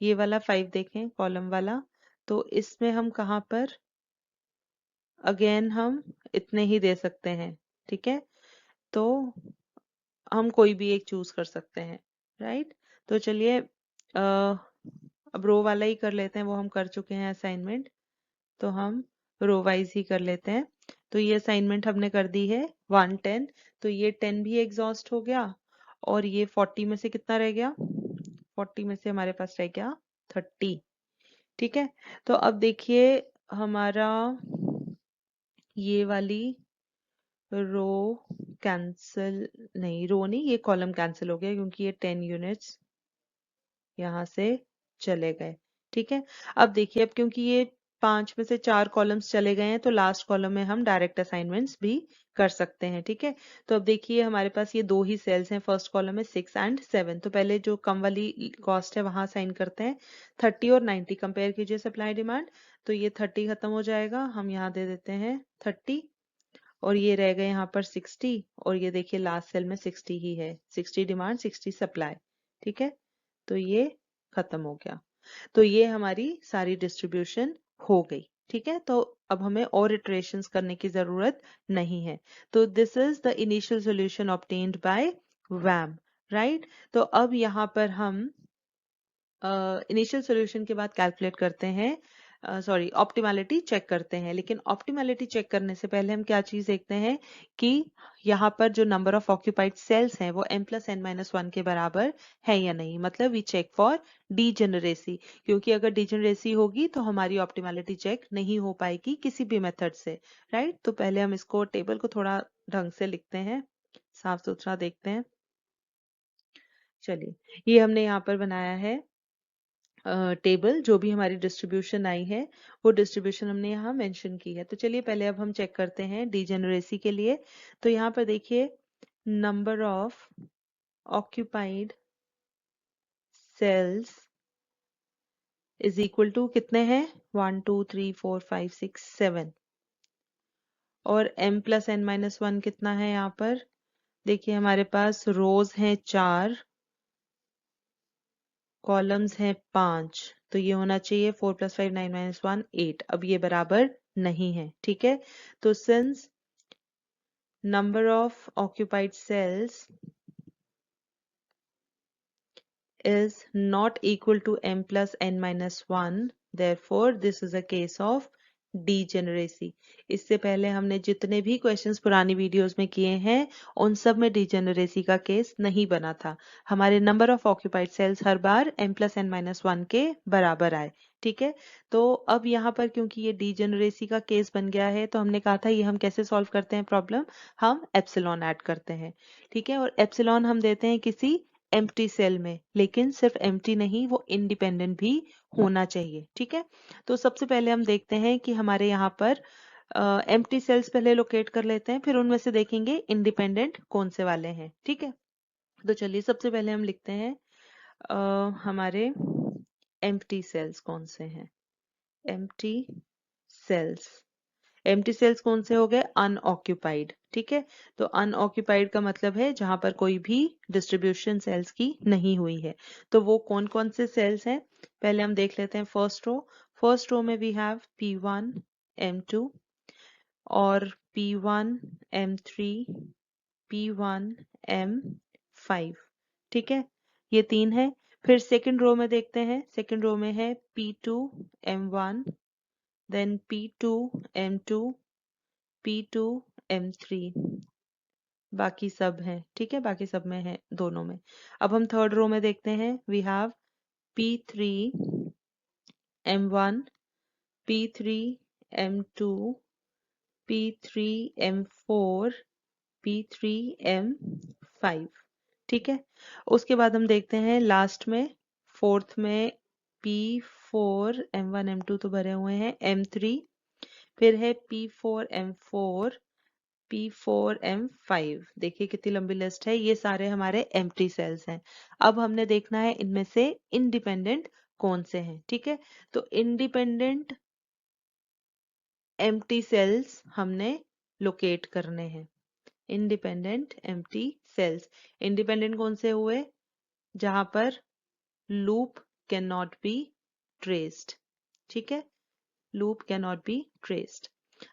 ये वाला 5 देखें, कॉलम वाला, तो इसमें हम कहाँ पर अगेन हम इतने ही दे सकते हैं, ठीक है। तो हम कोई भी एक चूज कर सकते हैं, राइट। तो चलिए अब रो वाला ही कर लेते हैं, वो हम कर चुके हैं असाइनमेंट, तो हम रो वाइज ही कर लेते हैं। तो ये असाइनमेंट हमने कर दी है 110, तो ये 10 भी एग्जॉस्ट हो गया, और ये 40 में से कितना रह गया, 40 में से हमारे पास रह गया 30, ठीक है। तो अब देखिए हमारा ये वाली रो कैंसिल, नहीं रो नहीं, ये कॉलम कैंसिल हो गया क्योंकि ये 10 यूनिट्स यहाँ से चले गए, ठीक है। अब देखिए, अब क्योंकि ये 5 में से 4 कॉलम्स चले गए हैं, तो लास्ट कॉलम में हम डायरेक्ट असाइनमेंट्स भी कर सकते हैं, ठीक है। तो अब देखिए हमारे पास ये दो ही सेल्स हैं, फर्स्ट कॉलम में 6 एंड 7, तो पहले जो कम वाली कॉस्ट है वहां साइन करते हैं। 30 और 90 कंपेयर कीजिए सप्लाई डिमांड, तो ये 30 खत्म हो जाएगा, हम यहाँ दे देते हैं 30, और ये रह गए यहाँ पर 60, और ये देखिए लास्ट सेल में 60 ही है, 60 डिमांड 60 सप्लाई, ठीक है। तो ये खत्म हो गया, तो ये हमारी सारी डिस्ट्रीब्यूशन हो गई, ठीक है। तो अब हमें और इटरेशंस करने की जरूरत नहीं है। तो this is the initial solution obtained by VAM, right. तो अब यहाँ पर हम इनिशियल सॉल्यूशन के बाद कैलकुलेट करते हैं, सॉरी ऑप्टिमैलिटी चेक करते हैं। लेकिन ऑप्टिमैलिटी चेक करने से पहले हम क्या चीज देखते हैं कि यहाँ पर जो नंबर ऑफ ऑक्यूपाइड सेल्स हैं वो m+n-1 के बराबर है या नहीं, मतलब वी चेक फॉर डीजेनरेसी, क्योंकि अगर डीजेनरेसी होगी तो हमारी ऑप्टिमैलिटी चेक नहीं हो पाएगी किसी भी मेथड से, राइट। तो पहले हम इसको टेबल को थोड़ा ढंग से लिखते हैं, साफ सुथरा देखते हैं। चलिए ये हमने यहाँ पर बनाया है टेबल जो भी हमारी डिस्ट्रीब्यूशन आई है वो डिस्ट्रीब्यूशन हमने यहाँ मेंशन की है। तो चलिए पहले अब हम चेक करते हैं डीजेनरेसी के लिए। तो यहाँ पर देखिए number of occupied cells is equal to कितने हैं 1 2 3 4 5 6 7 और m प्लस n माइनस 1 कितना है यहाँ पर देखिए हमारे पास रोज हैं 4 कॉलम्स हैं 5 तो ये होना चाहिए 4 प्लस 5 9 माइनस 1 8 अब ये बराबर नहीं है ठीक है तो since number of occupied cells is not equal to m plus n minus 1 therefore this is a case of degeneracy। इससे पहले हमने जितने भी क्वेश्चंस पुरानी वीडियोस में किए हैं उन सब में डीजेनरेसी का केस नहीं बना था। हमारे नंबर ऑफ ऑक्यूपाइड सेल्स हर बार m प्लस n माइनस 1 के बराबर आए ठीक है। तो अब यहाँ पर क्योंकि ये डीजेनरेसी का केस बन गया है तो हमने कहा था ये हम कैसे सॉल्व करते हैं प्रॉब्लम हम एप्सिलॉन ऐड करते हैं ठीक है और एप्सिलॉन हम देते हैं किसी एम्प्टी सेल में लेकिन सिर्फ एम्प्टी नहीं वो इंडिपेंडेंट भी होना चाहिए ठीक है। तो सबसे पहले हम देखते हैं कि हमारे यहाँ पर एम्प्टी सेल्स पहले लोकेट कर लेते हैं फिर उनमें से देखेंगे इंडिपेंडेंट कौन से वाले हैं ठीक है। तो चलिए सबसे पहले हम लिखते हैं हमारे एम्प्टी सेल्स कौन से हैं एम्प्टी सेल्स एम्प्टी सेल्स कौन से हो गए अनऑक्यूपाइड ठीक है। तो अनऑक्यूपाइड का मतलब है जहां पर कोई भी डिस्ट्रीब्यूशन सेल्स की नहीं हुई है। तो वो कौन कौन से सेल्स हैं पहले हम देख लेते हैं फर्स्ट रो में वी हैव P1 M2 और P1 M3 P1 M5 ठीक है ये 3 है। फिर सेकंड रो में देखते हैं सेकंड रो में है P2 M1 then P2 M2 P2 M3 बाकी सब हैं ठीक है बाकी सब में है दोनों में। अब हम थर्ड रो में देखते हैं we have P3 M1 P3 M2 P3 M4 P3 M5 ठीक है। उसके बाद हम देखते हैं लास्ट में फोर्थ में P4 M1 M2 तो भरे हुए हैं M3 फिर है P4 M4 P4 M5 देखिए कितनी लंबी लिस्ट है ये सारे हमारे एम्प्टी सेल्स हैं। अब हमने देखना है इनमें से इंडिपेंडेंट कौन से हैं ठीक है। तो इंडिपेंडेंट एम्प्टी सेल्स हमने लोकेट करने हैं इंडिपेंडेंट एम्प्टी सेल्स। इंडिपेंडेंट कौन से हुए जहां पर loop can not B traced ठीक है loop can not be traced.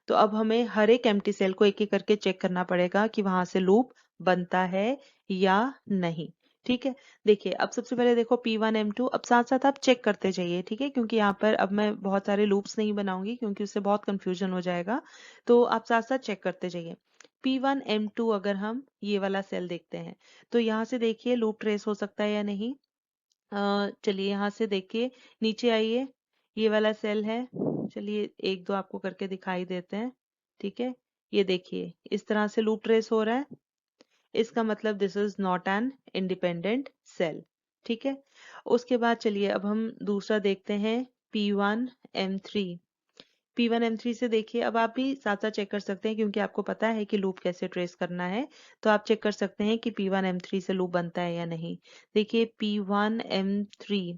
तो अब हमें हर एक एम्प्टी सेल को एक एक करके चेक करना पड़ेगा कि वहां से लूप बनता है या नहीं ठीक है। देखिए अब सबसे पहले देखो P1 M2 अब साथ साथ आप चेक करते जाइए ठीक है क्योंकि यहाँ पर अब मैं बहुत सारे लूप्स नहीं बनाऊंगी क्योंकि उससे बहुत कंफ्यूजन हो जाएगा। तो आप साथ साथ चेक करते जाइए P1 M2 अगर हम ये वाला सेल देखते हैं तो यहाँ से देखिए लूप ट्रेस हो सकता है या नहीं। चलिए यहाँ से देखिए नीचे आइए ये वाला सेल है चलिए एक दो आपको करके दिखाई देते हैं ठीक है। ये देखिए इस तरह से लूप ट्रेस हो रहा है इसका मतलब this is not an independent cell ठीक है। उसके बाद चलिए अब हम दूसरा देखते हैं P1 M3 P1 M3 से देखिए अब आप भी साथ साथ चेक कर सकते हैं क्योंकि आपको पता है कि लूप कैसे ट्रेस करना है। तो आप चेक कर सकते हैं कि P1 M3 से लूप बनता है या नहीं। देखिए P1 M3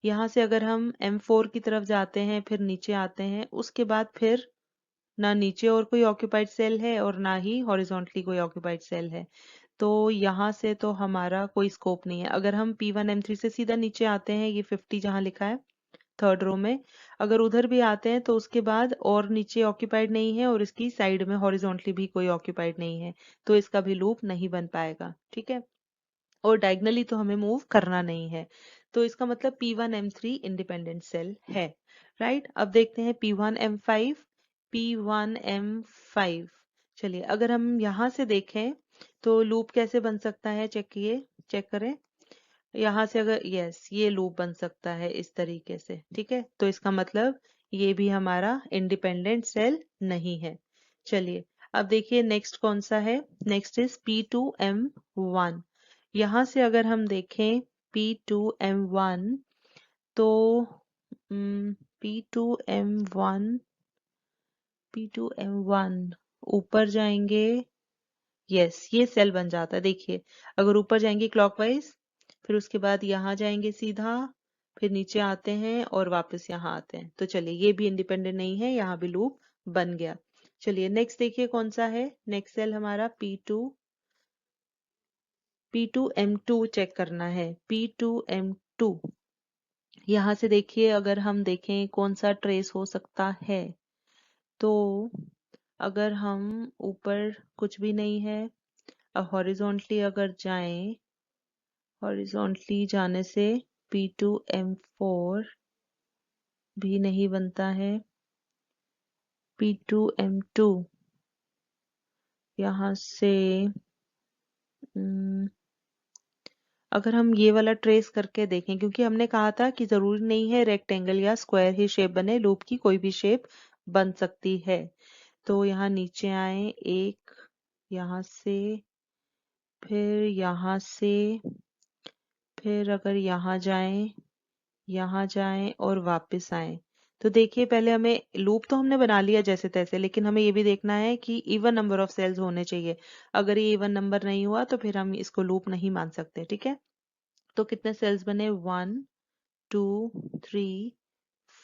यहाँ से अगर हम M4 की तरफ जाते हैं फिर नीचे आते हैं उसके बाद फिर ना नीचे और कोई ऑक्यूपाइड सेल है और ना ही हॉरिजॉन्टली कोई ऑक्यूपाइड सेल है। तो यहाँ से तो हमारा कोई स्कोप नहीं है। अगर हम P1 M3 से सीधा नीचे आते हैं ये 50 जहाँ लिखा है थर्ड रो में अगर उधर भी आते हैं तो उसके बाद और नीचे ऑक्यूपाइड नहीं है और इसकी साइड में हॉरिजॉन्टली भी कोई ऑक्यूपाइड नहीं है तो इसका भी लूप नहीं बन पाएगा ठीक है। और डायगनली तो हमें मूव करना नहीं है तो इसका मतलब P1 M3 इंडिपेंडेंट सेल है राइट। अब देखते हैं P1 M5 P1 M5 चलिए अगर हम यहाँ से देखें तो लूप कैसे बन सकता है चेक करें यहाँ से अगर यस ये लूप बन सकता है इस तरीके से ठीक है। तो इसका मतलब ये भी हमारा इंडिपेंडेंट सेल नहीं है। चलिए अब देखिए नेक्स्ट कौन सा है नेक्स्ट इज P2M1 यहाँ से अगर हम देखें P2M1 तो P2M1 P2M1 ऊपर जाएंगे। यस, ये सेल बन जाता है। देखिए, अगर ऊपर जाएंगे क्लॉकवाइज, फिर उसके बाद यहाँ जाएंगे सीधा, फिर नीचे आते हैं और वापस यहाँ आते हैं। तो चलिए, ये भी इंडिपेंडेंट नहीं है, यहाँ भी लूप बन गया। चलिए नेक्स्ट देखिए कौन सा है। नेक्स्ट सेल हमारा P2M2 चेक करना है। P2M2, यहाँ से देखिए, अगर हम देखें कौन सा ट्रेस हो सकता है, तो अगर हम ऊपर कुछ भी नहीं है, अब हॉरिजॉन्टली अगर जाएं, हॉरिजॉन्टली जाने से P2M4 भी नहीं बनता है। P2M2 यहाँ से अम, अगर हम ये वाला ट्रेस करके देखें, क्योंकि हमने कहा था कि जरूरी नहीं है रेक्टेंगल या स्क्वायर ही शेप बने, लूप की कोई भी शेप बन सकती है। तो यहाँ नीचे आए एक, यहाँ से, फिर यहाँ से, फिर अगर यहाँ जाएं और वापस आएं, तो देखिए पहले हमें लूप तो हमने बना लिया जैसे तैसे, लेकिन हमें ये भी देखना है कि इवन नंबर ऑफ सेल्स होने चाहिए। अगर ये इवन नंबर नहीं हुआ तो फिर हम इसको लूप नहीं मान सकते। ठीक है, तो कितने सेल्स बने? 1 2 3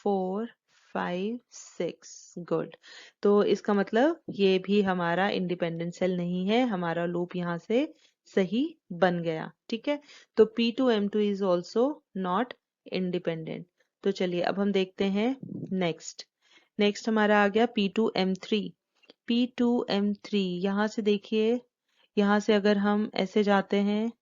4 5 6। गुड। तो इसका मतलब ये भी हमारा इंडिपेंडेंट सेल नहीं है, हमारा लूप यहाँ से सही बन गया। ठीक है, तो P2M2 is also not independent. तो चलिए अब हम देखते हैं नेक्स्ट। नेक्स्ट हमारा आ गया P2M3। P2M3, यहाँ से देखिए, यहाँ से अगर हम ऐसे जाते हैं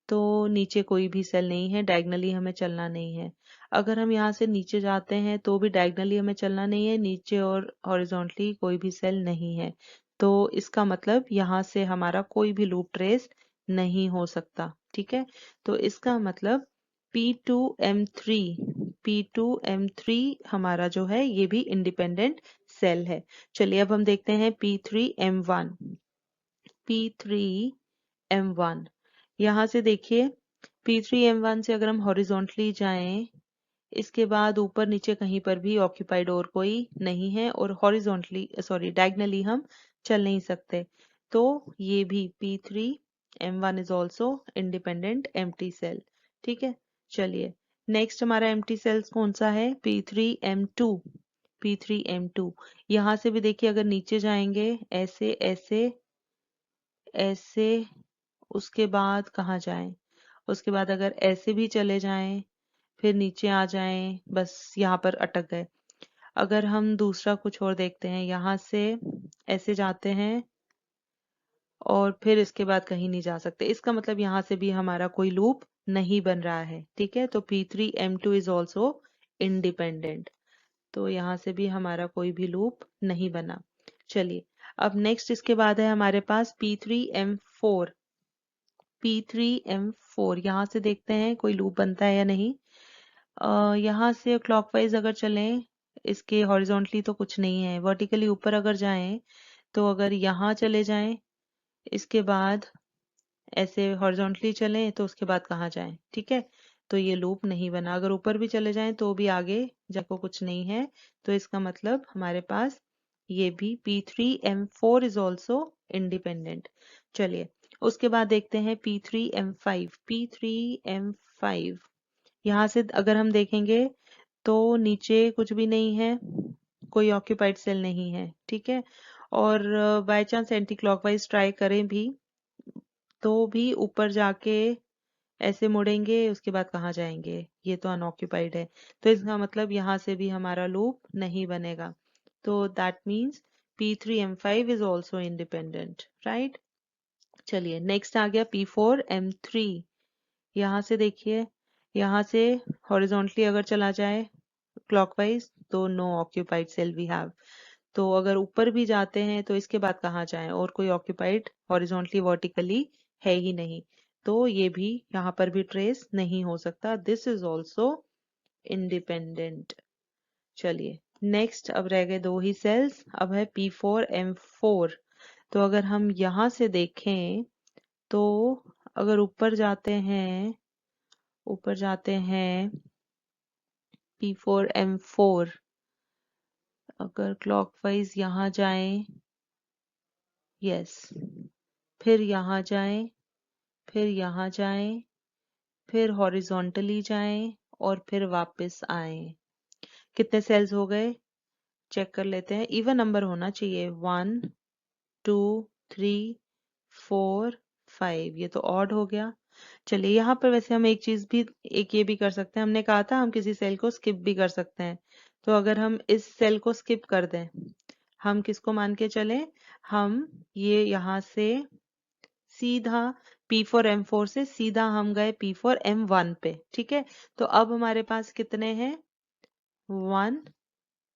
तो नीचे कोई भी सेल नहीं है, डायगनली हमें चलना नहीं है। अगर हम यहाँ से नीचे जाते हैं तो भी डायगनली हमें चलना नहीं है, नीचे और हॉरिजॉन्टली कोई भी सेल नहीं है। तो इसका मतलब यहाँ से हमारा कोई भी लूप ट्रेस नहीं हो सकता। ठीक है, तो इसका मतलब P2M3 P2M3 हमारा जो है ये भी इंडिपेंडेंट सेल है। चलिए अब हम देखते हैं P3M1। P3M1, यहाँ से देखिए, P3M1 से अगर हम हॉरिजॉन्टली जाएं, इसके बाद ऊपर नीचे कहीं पर भी ऑक्यूपाइड और कोई नहीं है, और हॉरिजॉन्टली सॉरी डायगनली हम चल नहीं सकते। तो ये भी P3M1 is also independent empty cell. ठीक है, चलिए नेक्स्ट हमारा एम्प्टी सेल्स कौन सा है? P3M2। P3M2, यहाँ से भी देखिए, अगर नीचे जाएंगे ऐसे ऐसे ऐसे, उसके बाद कहाँ जाएं? उसके बाद अगर ऐसे भी चले जाएं, फिर नीचे आ जाएं, बस यहाँ पर अटक गए। अगर हम दूसरा कुछ और देखते हैं, यहाँ से ऐसे जाते हैं और फिर इसके बाद कहीं नहीं जा सकते, इसका मतलब यहाँ से भी हमारा कोई लूप नहीं बन रहा है। ठीक है, तो P3M2 इज ऑल्सो इंडिपेंडेंट। तो यहाँ से भी हमारा कोई भी लूप नहीं बना। चलिए अब नेक्स्ट इसके बाद है हमारे पास P3M4। P3M4, यहाँ से देखते हैं कोई लूप बनता है या नहीं। यहाँ से क्लॉकवाइज अगर चलें, इसके हॉरिजॉन्टली तो कुछ नहीं है, वर्टिकली ऊपर अगर जाएं, तो अगर यहाँ चले जाएं, इसके बाद ऐसे हॉरिजॉन्टली चलें तो उसके बाद कहाँ जाएं? ठीक है, तो ये लूप नहीं बना। अगर ऊपर भी चले जाएं तो भी आगे जाको कुछ नहीं है, तो इसका मतलब हमारे पास ये भी P3M4 इज ऑल्सो इंडिपेंडेंट। चलिए उसके बाद देखते हैं P3M5। P3M5, यहाँ से अगर हम देखेंगे तो नीचे कुछ भी नहीं है, कोई ऑक्यूपाइड सेल नहीं है। ठीक है, और by chance anti clockwise try करें भी तो भी ऊपर जाके ऐसे मुड़ेंगे, उसके बाद कहाँ जाएंगे? ये तो अनऑक्यूपाइड है, तो इसका मतलब यहाँ से भी हमारा लूप नहीं बनेगा। तो that means P3M5 is also independent, right. चलिए नेक्स्ट आ गया P4M3। यहाँ से देखिए, यहाँ से हॉरिजॉन्टली अगर चला जाए क्लॉकवाइज, तो no occupied cell we have. तो अगर ऊपर भी जाते हैं तो इसके बाद कहाँ जाएं? और कोई ऑक्यूपाइड हॉरिजॉन्टली वर्टिकली है ही नहीं, तो ये भी यहाँ पर भी ट्रेस नहीं हो सकता। This is also independent. चलिए नेक्स्ट, अब रह गए दो ही सेल्स, अब है P4M4। तो अगर हम यहाँ से देखें, तो अगर ऊपर जाते हैं P4M4, अगर क्लॉकवाइज यहाँ जाएं, यस, फिर यहाँ जाएं, फिर यहाँ जाएं, फिर हॉरिजॉन्टली जाएं और फिर वापस आएं। कितने सेल्स हो गए चेक कर लेते हैं। इवन नंबर होना चाहिए, 1 2 3 4 5, ये तो ऑड हो गया। चलिए यहाँ पर वैसे हम एक चीज भी, एक ये भी कर सकते हैं, हमने कहा था हम किसी सेल को स्किप भी कर सकते हैं। तो अगर हम इस सेल को स्किप कर दें, हम किसको मान के चलें, हम ये यहाँ से सीधा P4M4 से सीधा हम गए P4M1 पे, ठीक है। तो अब हमारे पास कितने हैं, 1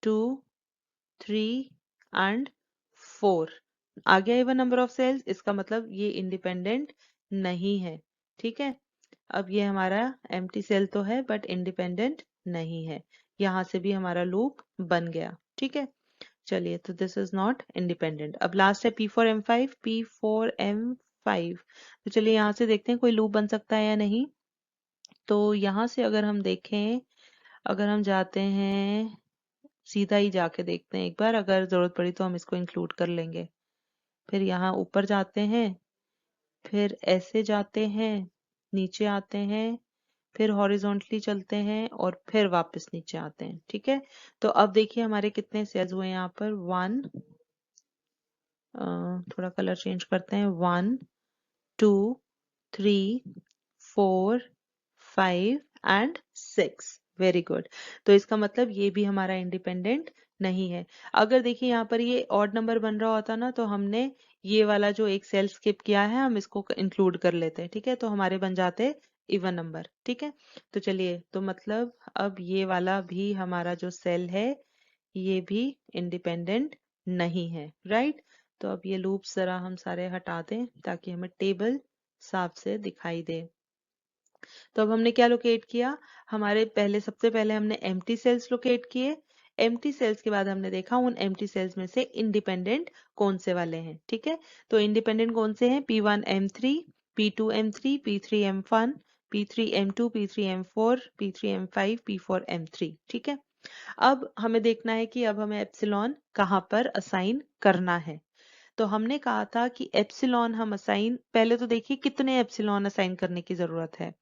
2 3 एंड 4, आ गया इवन नंबर ऑफ सेल्स। इसका मतलब ये इंडिपेंडेंट नहीं है, ठीक है। अब ये हमारा एम्प्टी सेल तो है बट इंडिपेंडेंट नहीं है, यहाँ से भी हमारा लूप बन गया, ठीक है। चलिए, तो दिस इज नॉट इंडिपेंडेंट। अब लास्ट है P4M5, P4M5। तो चलिए यहाँ से देखते हैं कोई लूप बन सकता है या नहीं। तो यहाँ से अगर हम देखें, अगर हम जाते हैं, सीधा ही जाके देखते हैं एक बार, अगर जरूरत पड़ी तो हम इसको इंक्लूड कर लेंगे। फिर यहाँ ऊपर जाते हैं, फिर ऐसे जाते हैं, नीचे आते हैं, फिर हॉरिजॉन्टली चलते हैं और फिर वापस नीचे आते हैं, ठीक है। तो अब देखिए हमारे कितने सेल्स हुए यहाँ पर, 1, थोड़ा कलर चेंज करते हैं, 1 2 3 4 5 एंड 6। Very good. तो इसका मतलब ये भी हमारा इंडिपेंडेंट नहीं है। अगर देखिए यहाँ पर ये ऑड नंबर बन रहा होता ना, तो हमने ये वाला जो एक सेल स्किप किया है हम इसको इंक्लूड कर लेते, ठीक है। तो हमारे बन जाते इवन नंबर, ठीक है। तो चलिए, तो मतलब अब ये वाला भी हमारा जो सेल है ये भी इंडिपेंडेंट नहीं है, राइट। तो अब ये लूप्स जरा हम सारे हटा दें ताकि हमें टेबल साफ से दिखाई दे। तो अब हमने क्या लोकेट किया, हमारे पहले, सबसे पहले हमने एम्प्टी सेल्स लोकेट किए। एम्प्टी सेल्स के बाद हमने देखा उन एम्प्टी सेल्स में से इंडिपेंडेंट कौन से वाले हैं, ठीक है। तो इंडिपेंडेंट कौन से हैं, P1M3, P2M3, P3M1, P3M2, P3M4, P3M5, P4M3, ठीक है। अब हमें देखना है कि अब हमें एप्सिलॉन कहाँ पर असाइन करना है। तो हमने कहा था कि एप्सिलॉन हम असाइन, पहले तो देखिए कितने एप्सिलॉन असाइन करने की जरूरत है।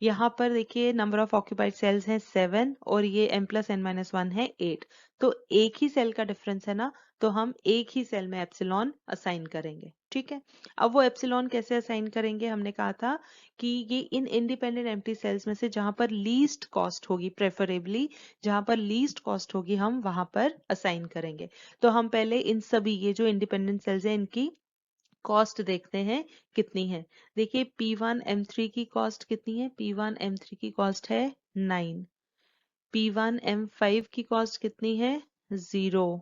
यहाँ पर देखिए नंबर ऑफ ऑक्यूपाइड सेल्स हैं 7 और ये m+n-1 है 8। तो एक ही सेल का डिफरेंस है ना, तो हम एक ही सेल में एप्सिलॉन असाइन करेंगे, ठीक है। अब वो एप्सिलॉन कैसे असाइन करेंगे, हमने कहा था कि ये इन इंडिपेंडेंट एम्प्टी सेल्स में से जहां पर लीस्ट कॉस्ट होगी, प्रेफरेबली जहां पर लीस्ट कॉस्ट होगी हम वहां पर असाइन करेंगे। तो हम पहले इन सभी ये जो इंडिपेंडेंट सेल्स हैं इनकी कॉस्ट देखते हैं कितनी है। देखिए P1M3 की कॉस्ट कितनी है, P1M3 की कॉस्ट है 9, P1M5 की कॉस्ट कितनी है, 0,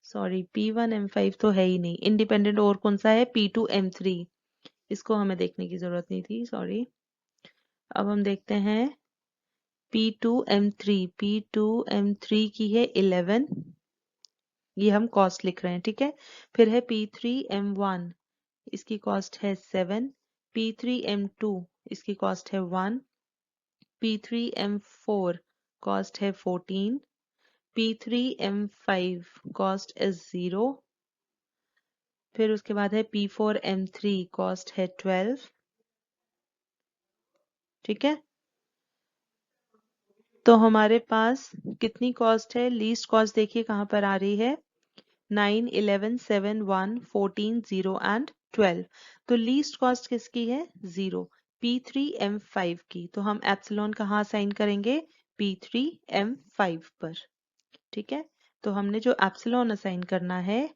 सॉरी P1M5 तो है ही नहीं। इंडिपेंडेंट और कौन सा है, P2M3, इसको हमें देखने की जरूरत नहीं थी, सॉरी। अब हम देखते हैं P2M3, P2M3 की है 11, ये हम कॉस्ट लिख रहे हैं, ठीक है। फिर है P3M1, इसकी कॉस्ट है 7, P3M2 इसकी कॉस्ट है 1, P3M4 कॉस्ट है 14, P3M5 कॉस्ट इज 0, फिर उसके बाद है P4M3 कॉस्ट है 12, ठीक है। तो हमारे पास कितनी कॉस्ट है, लीस्ट कॉस्ट देखिए कहाँ पर आ रही है, 9 11 7 1 14 0 एंड 12। तो लीस्ट कॉस्ट किसकी है, 0, P3M5 की। तो हम एप्सिलॉन कहाँ असाइन करेंगे, P3M5 पर, ठीक है। तो हमने जो एप्सिलॉन असाइन करना है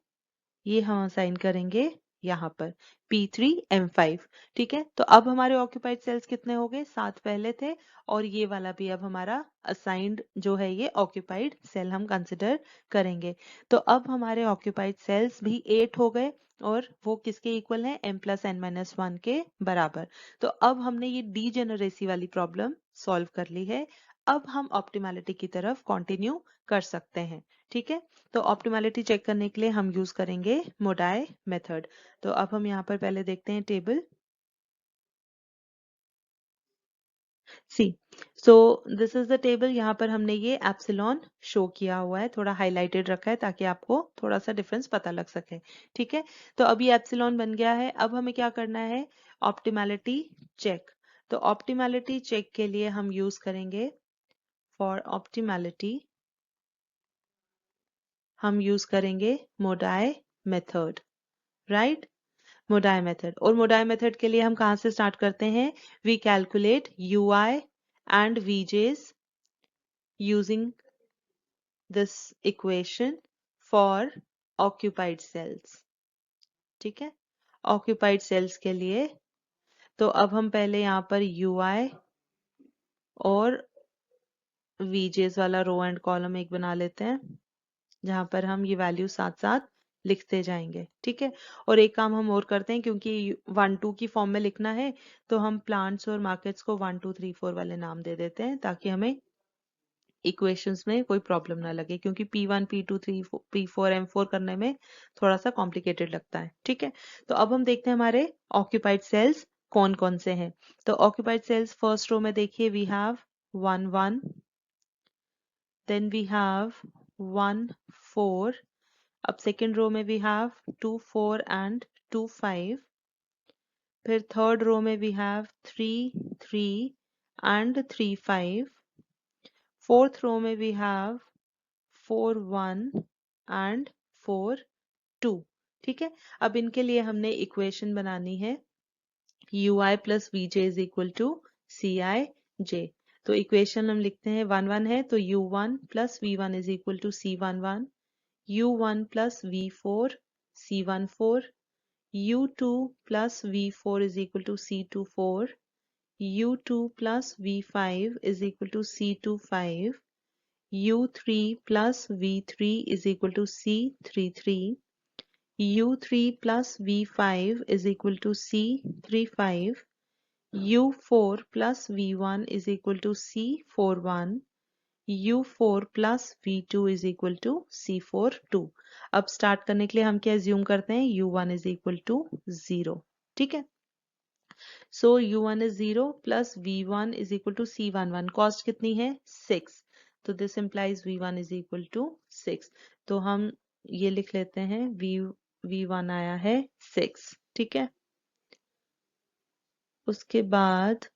ये हम असाइन करेंगे यहाँ पर P3M5, ठीक है। तो अब हमारे ऑक्यूपाइड सेल्स कितने हो गए, 7 पहले थे और ये वाला भी अब हमारा असाइंड जो है ये ऑक्यूपाइड सेल हम कंसिडर करेंगे। तो अब हमारे ऑक्यूपाइड सेल्स भी 8 हो गए और वो किसके इक्वल है, m+n-1 के बराबर। तो अब हमने ये डीजेनरेसी वाली प्रॉब्लम सॉल्व कर ली है। अब हम ऑप्टिमैलिटी की तरफ कंटिन्यू कर सकते हैं, ठीक है। तो ऑप्टिमैलिटी चेक करने के लिए हम यूज करेंगे मोडाई मेथड। तो अब हम यहाँ पर पहले देखते हैं table. See so this is the table. यहाँ पर हमने ये एप्सिलॉन शो किया हुआ है, थोड़ा हाईलाइटेड रखा है ताकि आपको थोड़ा सा डिफरेंस पता लग सके। ठीक है, तो अभी एप्सिलॉन बन गया है। अब हमें क्या करना है, ऑप्टिमैलिटी चेक। तो ऑप्टिमैलिटी चेक के लिए हम यूज करेंगे, फॉर ऑप्टिमैलिटी हम यूज करेंगे मोडाई मेथड, राइट। मोडाई मेथड, और मोडाई मेथड के लिए हम कहाँ से स्टार्ट करते हैं, we calculate U I and VJs using this equation for occupied cells। ठीक है, occupied cells के लिए तो अब हम पहले यहाँ पर ui और vj's वाला रो एंड कॉलम एक बना लेते हैं, जहां पर हम ये वैल्यू साथ साथ लिखते जाएंगे। ठीक है, और एक काम हम और करते हैं, क्योंकि 1 2 की फॉर्म में लिखना है तो हम प्लांट्स और मार्केट्स को 1 2 3 4 वाले नाम दे देते हैं, ताकि हमें इक्वेशंस में कोई प्रॉब्लम ना लगे, क्योंकि P1 P2 3 P4 M4 करने में थोड़ा सा कॉम्प्लिकेटेड लगता है। ठीक है, तो अब हम देखते हैं हमारे ऑक्यूपाइड सेल्स कौन कौन से हैं। तो ऑक्यूपाइड सेल्स फर्स्ट रो में देखिए, we have 1 1, then we have 1 4, अब सेकेंड रो में वी हैव 2 4 एंड 2 5, फिर थर्ड रो में we have 3 3 and 3 5, fourth row में वी हैव 4 1 एंड 4 2। ठीक है, अब इनके लिए हमने इक्वेशन बनानी है, ui plus vj is equal to cij। तो इक्वेशन हम लिखते हैं, 1 1 है तो u1 plus v1 is equal to c11, u1 plus v4 c14, u2 plus v4 is equal to c24, u2 plus v5 is equal to c25, u3 plus v3 is equal to c33, u3 plus v5 is equal to c35, u4 plus v1 is equal to c41, u4 plus v2 is equal to c42। अब start करने के लिए हम क्या assume करते हैं, u1 is equal to 0। ठीक है, सो u1 is 0 plus v1 is equal to c11, cost कितनी है 6, तो this implies v1 is equal to 6। तो हम ये लिख लेते हैं, v1 आया है 6। ठीक है, उसके बाद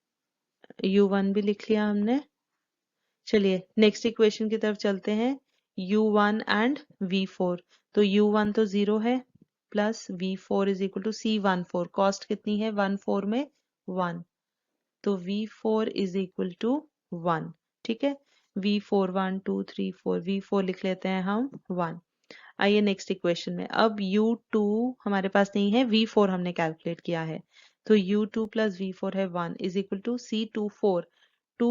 u1 भी लिख लिया हमने। चलिए नेक्स्ट इक्वेशन की तरफ चलते हैं, u1 एंड v4। तो u1 तो 0 है, plus v4 is equal to c14, cost कितनी है 1 4 में 1, तो v4 इज इक्वल टू 1। ठीक है, v4 1 2 3 4, v4 लिख लेते हैं हम 1। आइए नेक्स्ट इक्वेशन में, अब u2 हमारे पास नहीं है, v4 हमने कैलकुलेट किया है, तो u2 प्लस v4 है 1 इज इक्वल टू c24, 2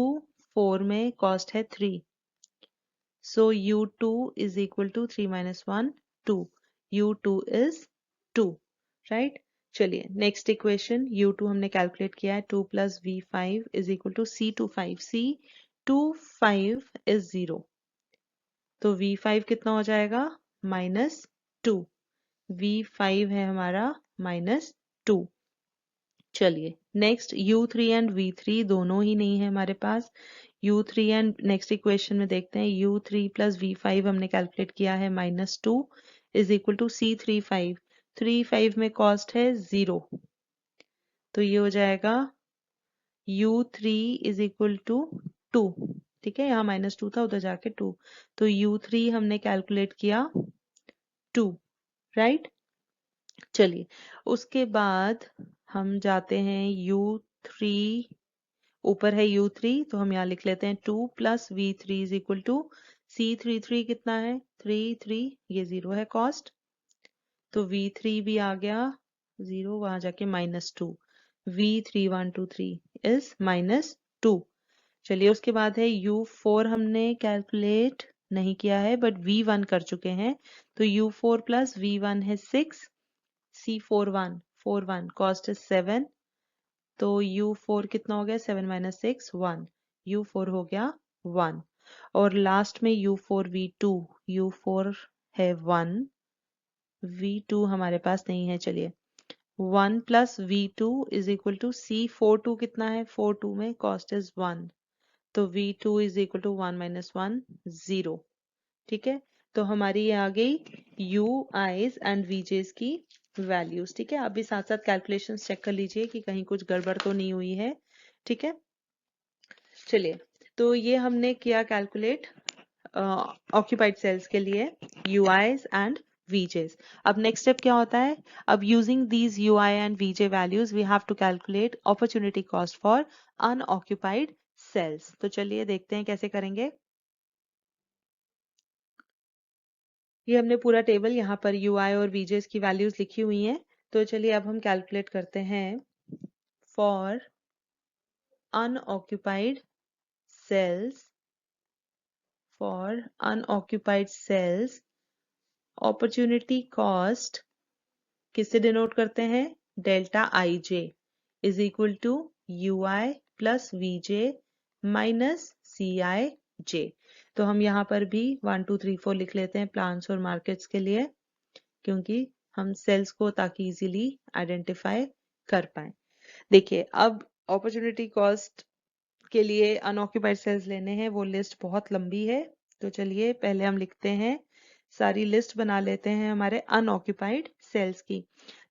4 में कॉस्ट है 3, so u2 is equal to 3 minus 1 2, u2 is 2, right. चलिए नेक्स्ट इक्वेशन, u2 हमने कैलकुलेट किया है, 2 plus v5 is equal to c25, c25 is 0, तो v5 कितना हो जाएगा -2, v5 है हमारा -2। चलिए नेक्स्ट u3 एंड v3 दोनों ही नहीं है हमारे पास, u3 एंड नेक्स्ट इक्वेशन में देखते हैं, u3 प्लस v5 हमने कैलकुलेट किया है -2 इज इक्वल टू c35, 35 में कॉस्ट है 0, तो ये हो जाएगा u3 इज इक्वल टू 2। ठीक है, यहाँ -2 था, उधर जाके 2, तो u3 हमने कैलकुलेट किया 2, राइट। चलिए उसके बाद हम जाते हैं u3, ऊपर है u3 तो हम यहाँ लिख लेते हैं 2 plus v3 is equal to c33, कितना है 3 3, ये 0 है कॉस्ट, तो v3 भी आ गया 0, वहां जाके -2, v3 1 2 3 इज -2। चलिए उसके बाद है u4 हमने कैलकुलेट नहीं किया है बट v1 कर चुके हैं, तो u4 प्लस v1 है 6, c41 41, कॉस्ट है 7, तो u4 कितना हो गया 7 minus 6 1, u4 हो गया 1, और लास्ट में u4 v2, u4 है 1, v2 हमारे पास नहीं है। चलिए 1 plus V2 is equal to C42 कितना है, 42 में कॉस्ट इज 1, तो V2 is equal to 1 minus 1 0। ठीक है, तो हमारी ये आ गई यू आईज एंड वीजेस की वैल्यूज। ठीक है, आप भी साथ साथ कैलकुलेशंस चेक कर लीजिए कि कहीं कुछ गड़बड़ तो नहीं हुई है। ठीक है, चलिए, तो ये हमने किया कैलकुलेट ऑक्यूपाइड सेल्स के लिए UIs एंड VJs। अब नेक्स्ट स्टेप क्या होता है, अब using these UI and VJ values we have to calculate opportunity cost for unoccupied cells. तो चलिए देखते हैं कैसे करेंगे। ये हमने पूरा टेबल यहाँ पर UI और VJs की वैल्यूज लिखी हुई हैं। तो चलिए अब हम कैलकुलेट करते हैं for unoccupied cells, for unoccupied cells opportunity cost किससे डिनोट करते हैं, delta I j is equal to u i plus v j minus c i j. तो हम यहाँ पर भी 1 2 3 4 लिख लेते हैं प्लांट्स और मार्केट्स के लिए, क्योंकि हम सेल्स को ताकि इजीली आइडेंटिफाई कर पाए। देखिए, अब अपॉर्चुनिटी कॉस्ट के लिए अनऑक्यूपाइड सेल्स लेने हैं, वो लिस्ट बहुत लंबी है। तो चलिए पहले हम लिखते हैं, सारी लिस्ट बना लेते हैं हमारे अनऑक्यूपाइड सेल्स की।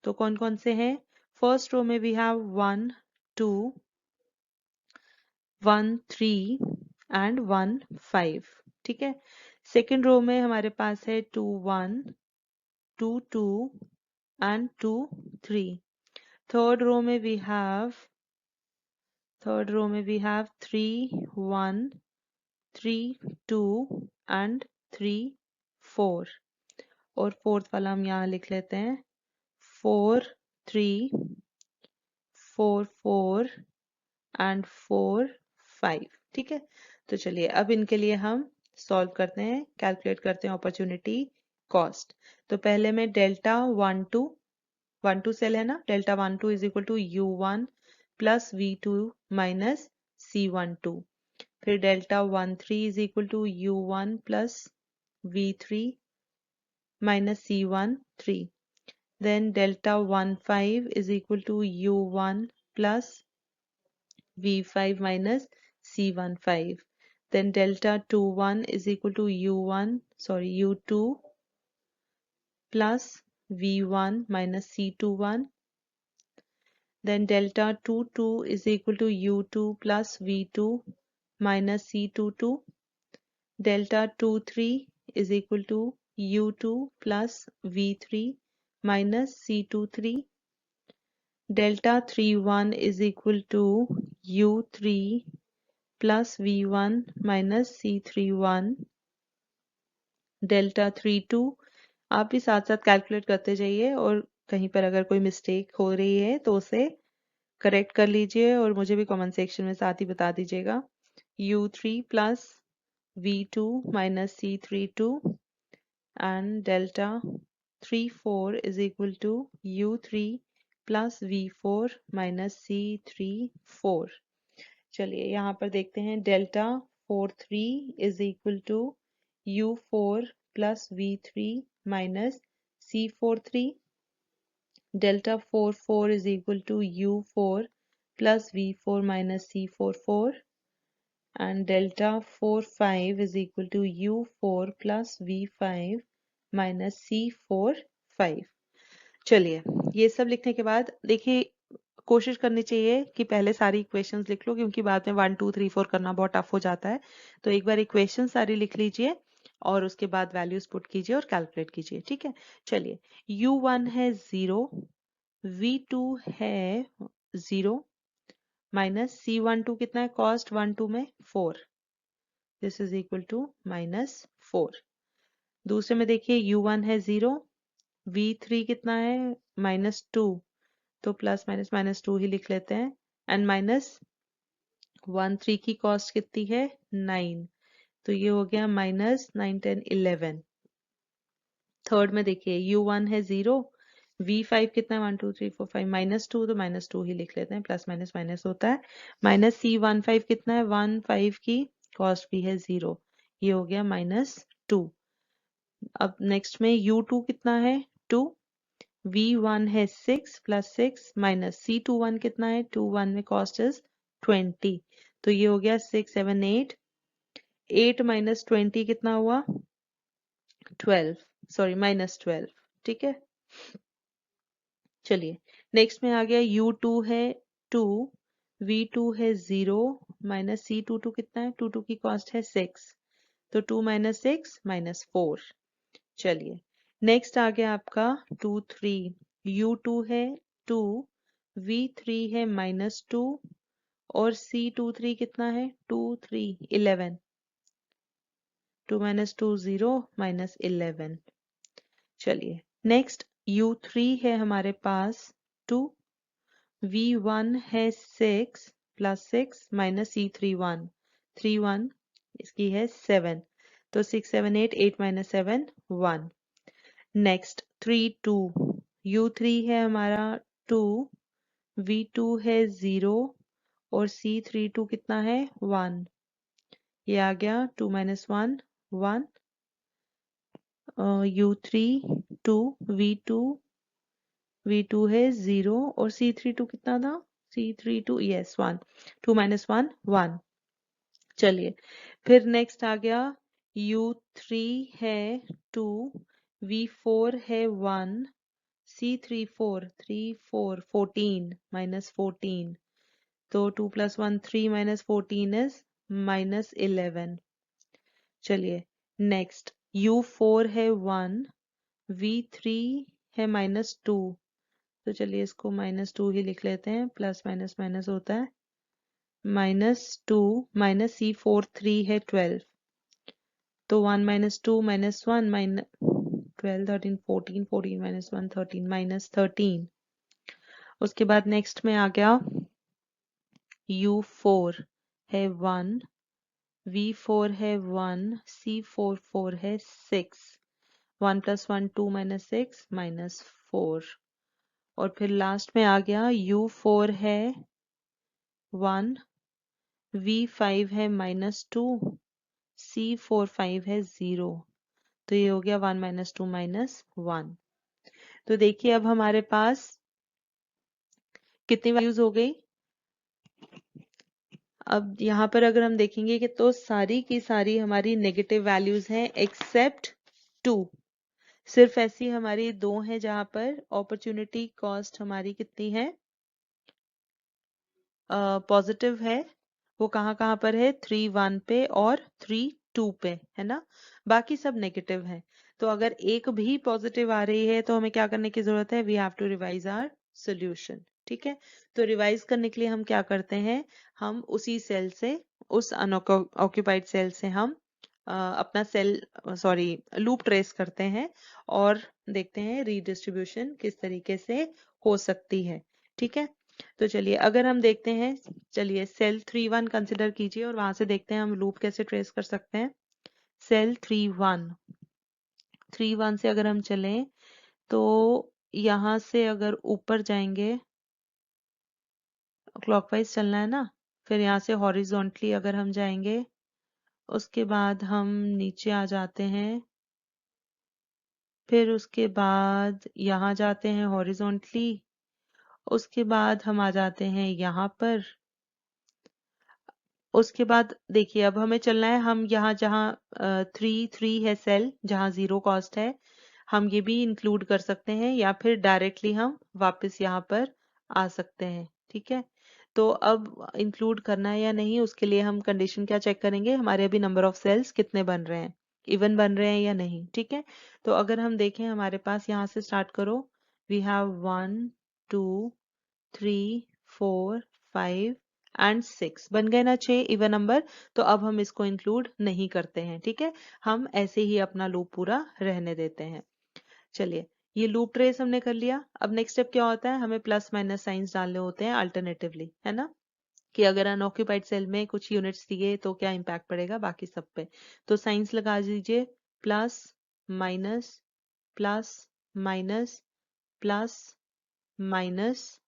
तो कौन कौन से हैं, फर्स्ट रो में वी हैव 1 2 1 3 एंड 1 5। ठीक है, सेकेंड रो में हमारे पास है 2 1 2 2 एंड 2 3। थर्ड रो में वी हैव 3 1 3 2 एंड 3 4। और फोर्थ वाला हम यहाँ लिख लेते हैं 4 3 4 4 एंड 4 5। ठीक है, तो चलिए अब इनके लिए हम सॉल्व करते हैं, कैलकुलेट करते हैं अपॉर्चुनिटी कॉस्ट। तो पहले में डेल्टा 1 2 सेल है ना, delta 1 2 is equal to U1 plus V2 minus C12। फिर delta 1 3 is equal to U1 plus V3 minus C13. Then delta 15 is equal to U1 plus V5 minus C15. Then delta 21 is equal to U2 plus V1 minus C21. Then delta 22 is equal to U2 plus V2 minus C22. Delta 23 is equal to U2 plus V3 minus C23. Delta 31 is equal to U3 plus V1 minus C31. Delta 32, आप भी साथ साथ calculate करते जाइए और कहीं पर अगर कोई मिस्टेक हो रही है तो उसे करेक्ट कर लीजिए और मुझे भी कमेंट सेक्शन में साथ ही बता दीजिएगा। U3 plus V2 minus C32 and delta 34 is equal to U3 plus V4 minus C34। चलिए यहाँ पर देखते हैं, delta 43 is equal to U4 plus V3 minus C43। Delta 44 is equal to U4 plus V4 minus C44। and delta 45 is equal to U4 plus V5 minus C45। चलिए, ये सब लिखने के बाद देखिए, कोशिश करनी चाहिए कि पहले सारी इक्वेशंस लिख लो, क्योंकि बाद में 1 2 3 4 करना बहुत टफ हो जाता है। तो एक बार इक्वेशन सारी लिख लीजिए और उसके बाद वैल्यूज पुट कीजिए और कैलकुलेट कीजिए। ठीक है, चलिए, U1 है 0, V2 है 0 माइनस C12 कितना है, कॉस्ट 1 2 में 4, this is equal to minus 4। दूसरे में देखिए U1 है 0, V3 कितना है -2, तो प्लस माइनस -2 ही लिख लेते हैं, एंड माइनस 1 3 की कॉस्ट कितनी है 9, तो ये हो गया -9 10 11। थर्ड में देखिए U1 है 0, V5 कितना है 1 2 3 4 5 -2, तो -2 ही लिख लेते हैं, प्लस माइनस माइनस होता है, माइनस C15 कितना है 1 5 की कॉस्ट भी है 0, ये हो गया -2। अब नेक्स्ट में U2 कितना है 2, V1 है 6 प्लस 6 माइनस C21 कितना है, 21 में कॉस्ट इज 20, तो ये हो गया 6 7 8, 8 माइनस 20 कितना हुआ, 12, सॉरी माइनस 12, ठीक है। चलिए नेक्स्ट में आ गया U2 है 2, V2 है 0 माइनस C22 कितना है, 22 की कॉस्ट है 6, तो 2 माइनस 6 माइनस 4। चलिए नेक्स्ट आ गया आपका 2 3, U2 है 2, V3 है माइनस 2 और C23 कितना है, 2 3 11, 2 माइनस 2 0 माइनस 11। चलिए नेक्स्ट U3 है हमारे पास 2, V1 है 6 प्लस 6 माइनस C31, 3 1 इसकी है 7, तो 6 7 8, 8 माइनस 7 1। नेक्स्ट 3 2, U3 है हमारा 2, V2 है 0 और C32 कितना है 1, ये आ गया 2 माइनस 1 1, U3 2, V2 है 0 और C32 कितना था, C32 यस 1, 2 माइनस 1 1। चलिए फिर नेक्स्ट आ गया U3 है 2, V4 है 1, C34 3 4 14 माइनस 14, तो 2 प्लस 1 3 माइनस 14 इज माइनस 11। चलिए नेक्स्ट U4 है 1, V3 है माइनस 2, तो चलिए इसको माइनस 2 ही लिख लेते हैं, प्लस माइनस माइनस होता है, माइनस 2 माइनस C4 3 है 12, तो 1 minus 2 minus 1 minus 12 13 14, 14 minus 1 13 minus 13। उसके बाद नेक्स्ट में आ गया U4 है 1, V4 है 1, C4 4 है 6, 1 प्लस 1 2 माइनस 6 माइनस 4। और फिर लास्ट में आ गया U4 है 1, V5 है माइनस 2, C4 5 है 0, तो ये हो गया 1 माइनस 2 माइनस 1। तो देखिए अब हमारे पास कितनी वैल्यूज हो गई। अब यहाँ पर अगर हम देखेंगे कि तो सारी की सारी हमारी नेगेटिव वैल्यूज हैं एक्सेप्ट 2, सिर्फ ऐसी हमारी 2 हैं जहां पर अपॉर्चुनिटी कॉस्ट हमारी कितनी है, पॉजिटिव है। वो कहाँ कहाँ पर है, 3 1 पे और 3 2 पे, है ना। बाकी सब नेगेटिव है। तो अगर एक भी पॉजिटिव आ रही है तो हमें क्या करने की जरूरत है, we have to revise our solution. ठीक है, तो रिवाइज करने के लिए हम क्या करते हैं, हम उसी सेल से, उस अनऑक्यूपाइड सेल से हम अपना सेल सॉरी लूप ट्रेस करते हैं और देखते हैं रीडिस्ट्रीब्यूशन किस तरीके से हो सकती है। ठीक है, तो चलिए अगर हम देखते हैं, चलिए सेल 3 1 कंसिडर कीजिए और वहां से देखते हैं हम लूप कैसे ट्रेस कर सकते हैं। सेल 3 1 से अगर हम चलें तो यहाँ से अगर ऊपर जाएंगे, क्लॉकवाइज चलना है ना, फिर यहाँ से हॉरिजॉन्टली अगर हम जाएंगे, उसके बाद हम नीचे आ जाते हैं, फिर उसके बाद यहाँ जाते हैं हॉरिजॉन्टली, उसके बाद हम आ जाते हैं यहाँ पर। उसके बाद देखिए अब हमें चलना है, हम यहाँ जहाँ 3 3 है सेल जहाँ 0 कॉस्ट है, हम ये भी इंक्लूड कर सकते हैं या फिर डायरेक्टली हम वापस यहाँ पर आ सकते हैं। ठीक है, तो अब इंक्लूड करना है या नहीं, उसके लिए हम कंडीशन क्या चेक करेंगे, हमारे अभी नंबर ऑफ सेल्स कितने बन रहे हैं, इवन बन रहे हैं या नहीं। ठीक है, तो अगर हम देखें हमारे पास यहाँ से स्टार्ट करो, वी हैव 1 2 3 4 5 एंड 6, बन गए ना 6 इवन नंबर। तो अब हम इसको इंक्लूड नहीं करते हैं। ठीक है, हम ऐसे ही अपना लूप पूरा रहने देते हैं। चलिए ये लूप ट्रेस हमने कर लिया। अब नेक्स्ट स्टेप क्या होता है, हमें प्लस माइनस साइंस डालने होते हैं अल्टरनेटिवली, है ना, कि अगर अनऑक्यूपाइड सेल में कुछ यूनिट्स दिए तो क्या इम्पैक्ट पड़ेगा बाकी सब पे। तो साइंस लगा दीजिए, plus minus plus minus plus minus,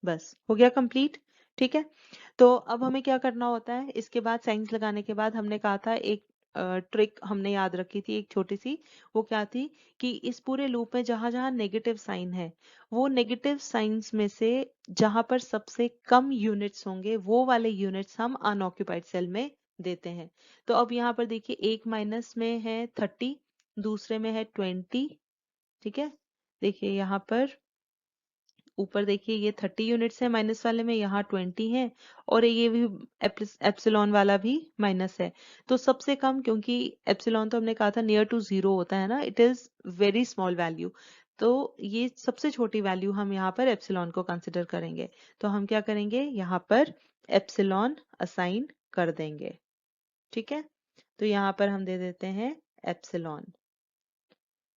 बस हो गया कंप्लीट। ठीक है, तो अब हमें क्या करना होता है, इसके बाद साइंस लगाने के बाद हमने कहा था एक ट्रिक हमने याद रखी थी एक छोटी सी, वो क्या थी कि इस पूरे लूप में जहां जहां नेगेटिव साइन है, वो नेगेटिव साइंस में से जहां पर सबसे कम यूनिट्स होंगे वो वाले यूनिट्स हम अनऑक्यूपाइड सेल में देते हैं। तो अब यहाँ पर देखिए, एक माइनस में है 30, दूसरे में है 20, ठीक है। देखिए यहाँ पर ऊपर देखिए, ये 30 यूनिट्स है माइनस वाले में, यहाँ 20 है, और ये भी एप्सिलॉन वाला भी माइनस है। तो सबसे कम, क्योंकि एप्सिलॉन तो हमने कहा था नियर टू जीरो होता है ना, it is very small value, तो ये सबसे छोटी वैल्यू हम यहाँ पर एप्सिलॉन को कंसिडर करेंगे। तो हम क्या करेंगे, यहाँ पर एप्सिलॉन असाइन कर देंगे, ठीक है। तो यहाँ पर हम दे देते हैं एप्सिलॉन,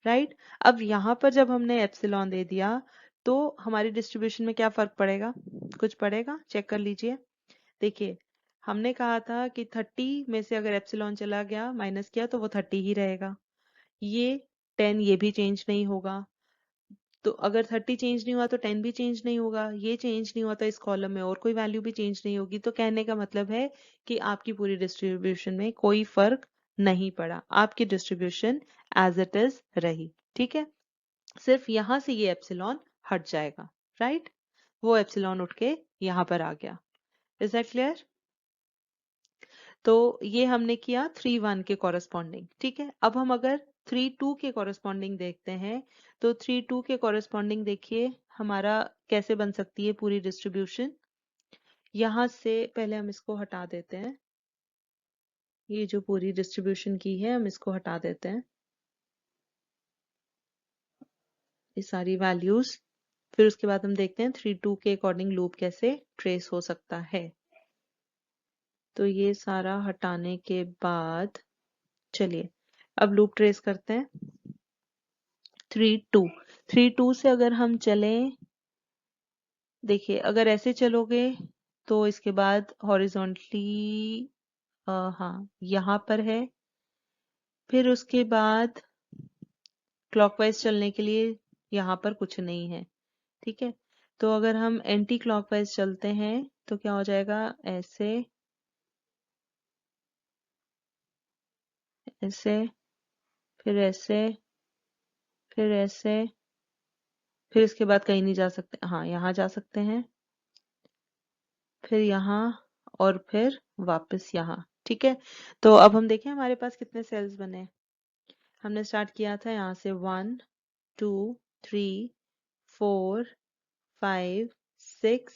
राइट। अब यहाँ पर जब हमने एप्सिलॉन दे दिया तो हमारी डिस्ट्रीब्यूशन में क्या फर्क पड़ेगा, कुछ पड़ेगा, चेक कर लीजिए। देखिए, हमने कहा था कि 30 में से अगर एप्सिलॉन चला गया, माइनस किया, तो वो 30 ही रहेगा। ये 10 ये भी चेंज नहीं होगा, तो अगर 30 चेंज नहीं हुआ तो 10 भी चेंज नहीं होगा, ये चेंज नहीं हुआ तो इस कॉलम में और कोई वैल्यू भी चेंज नहीं होगी। तो कहने का मतलब है कि आपकी पूरी डिस्ट्रीब्यूशन में कोई फर्क नहीं पड़ा, आपकी डिस्ट्रीब्यूशन एज इट इज रही, ठीक है। सिर्फ यहां से ये एप्सिलॉन हट जाएगा, राइट। वो एप्सिलॉन उठ के यहाँ पर आ गया। Is that clear? तो ये हमने किया 3-1 के कॉरेस्पॉन्डिंग, ठीक है। अब हम अगर 3-2 के कॉरेस्पॉन्डिंग देखते हैं, तो 3-2 के कॉरेस्पॉन्डिंग देखिए हमारा कैसे बन सकती है पूरी डिस्ट्रीब्यूशन। यहाँ से पहले हम इसको हटा देते हैं, ये जो पूरी डिस्ट्रीब्यूशन की है हम इसको हटा देते हैं, ये सारी वैल्यूज। फिर उसके बाद हम देखते हैं 3-2 के अकॉर्डिंग लूप कैसे ट्रेस हो सकता है। तो ये सारा हटाने के बाद चलिए अब लूप ट्रेस करते हैं। 3-2, 3-2 से अगर हम चलें, देखिए अगर ऐसे चलोगे तो इसके बाद हॉरिजॉन्टली, हाँ यहाँ पर है, फिर उसके बाद क्लॉकवाइज चलने के लिए यहाँ पर कुछ नहीं है, ठीक है। तो अगर हम एंटी क्लॉकवाइज चलते हैं तो क्या हो जाएगा, ऐसे ऐसे, फिर ऐसे, फिर ऐसे, फिर इसके बाद कहीं नहीं जा सकते, हाँ यहाँ जा सकते हैं, फिर यहाँ, और फिर वापस यहाँ, ठीक है। तो अब हम देखें हमारे पास कितने सेल्स बने। हमने स्टार्ट किया था यहाँ से 1 2 3 4 5 6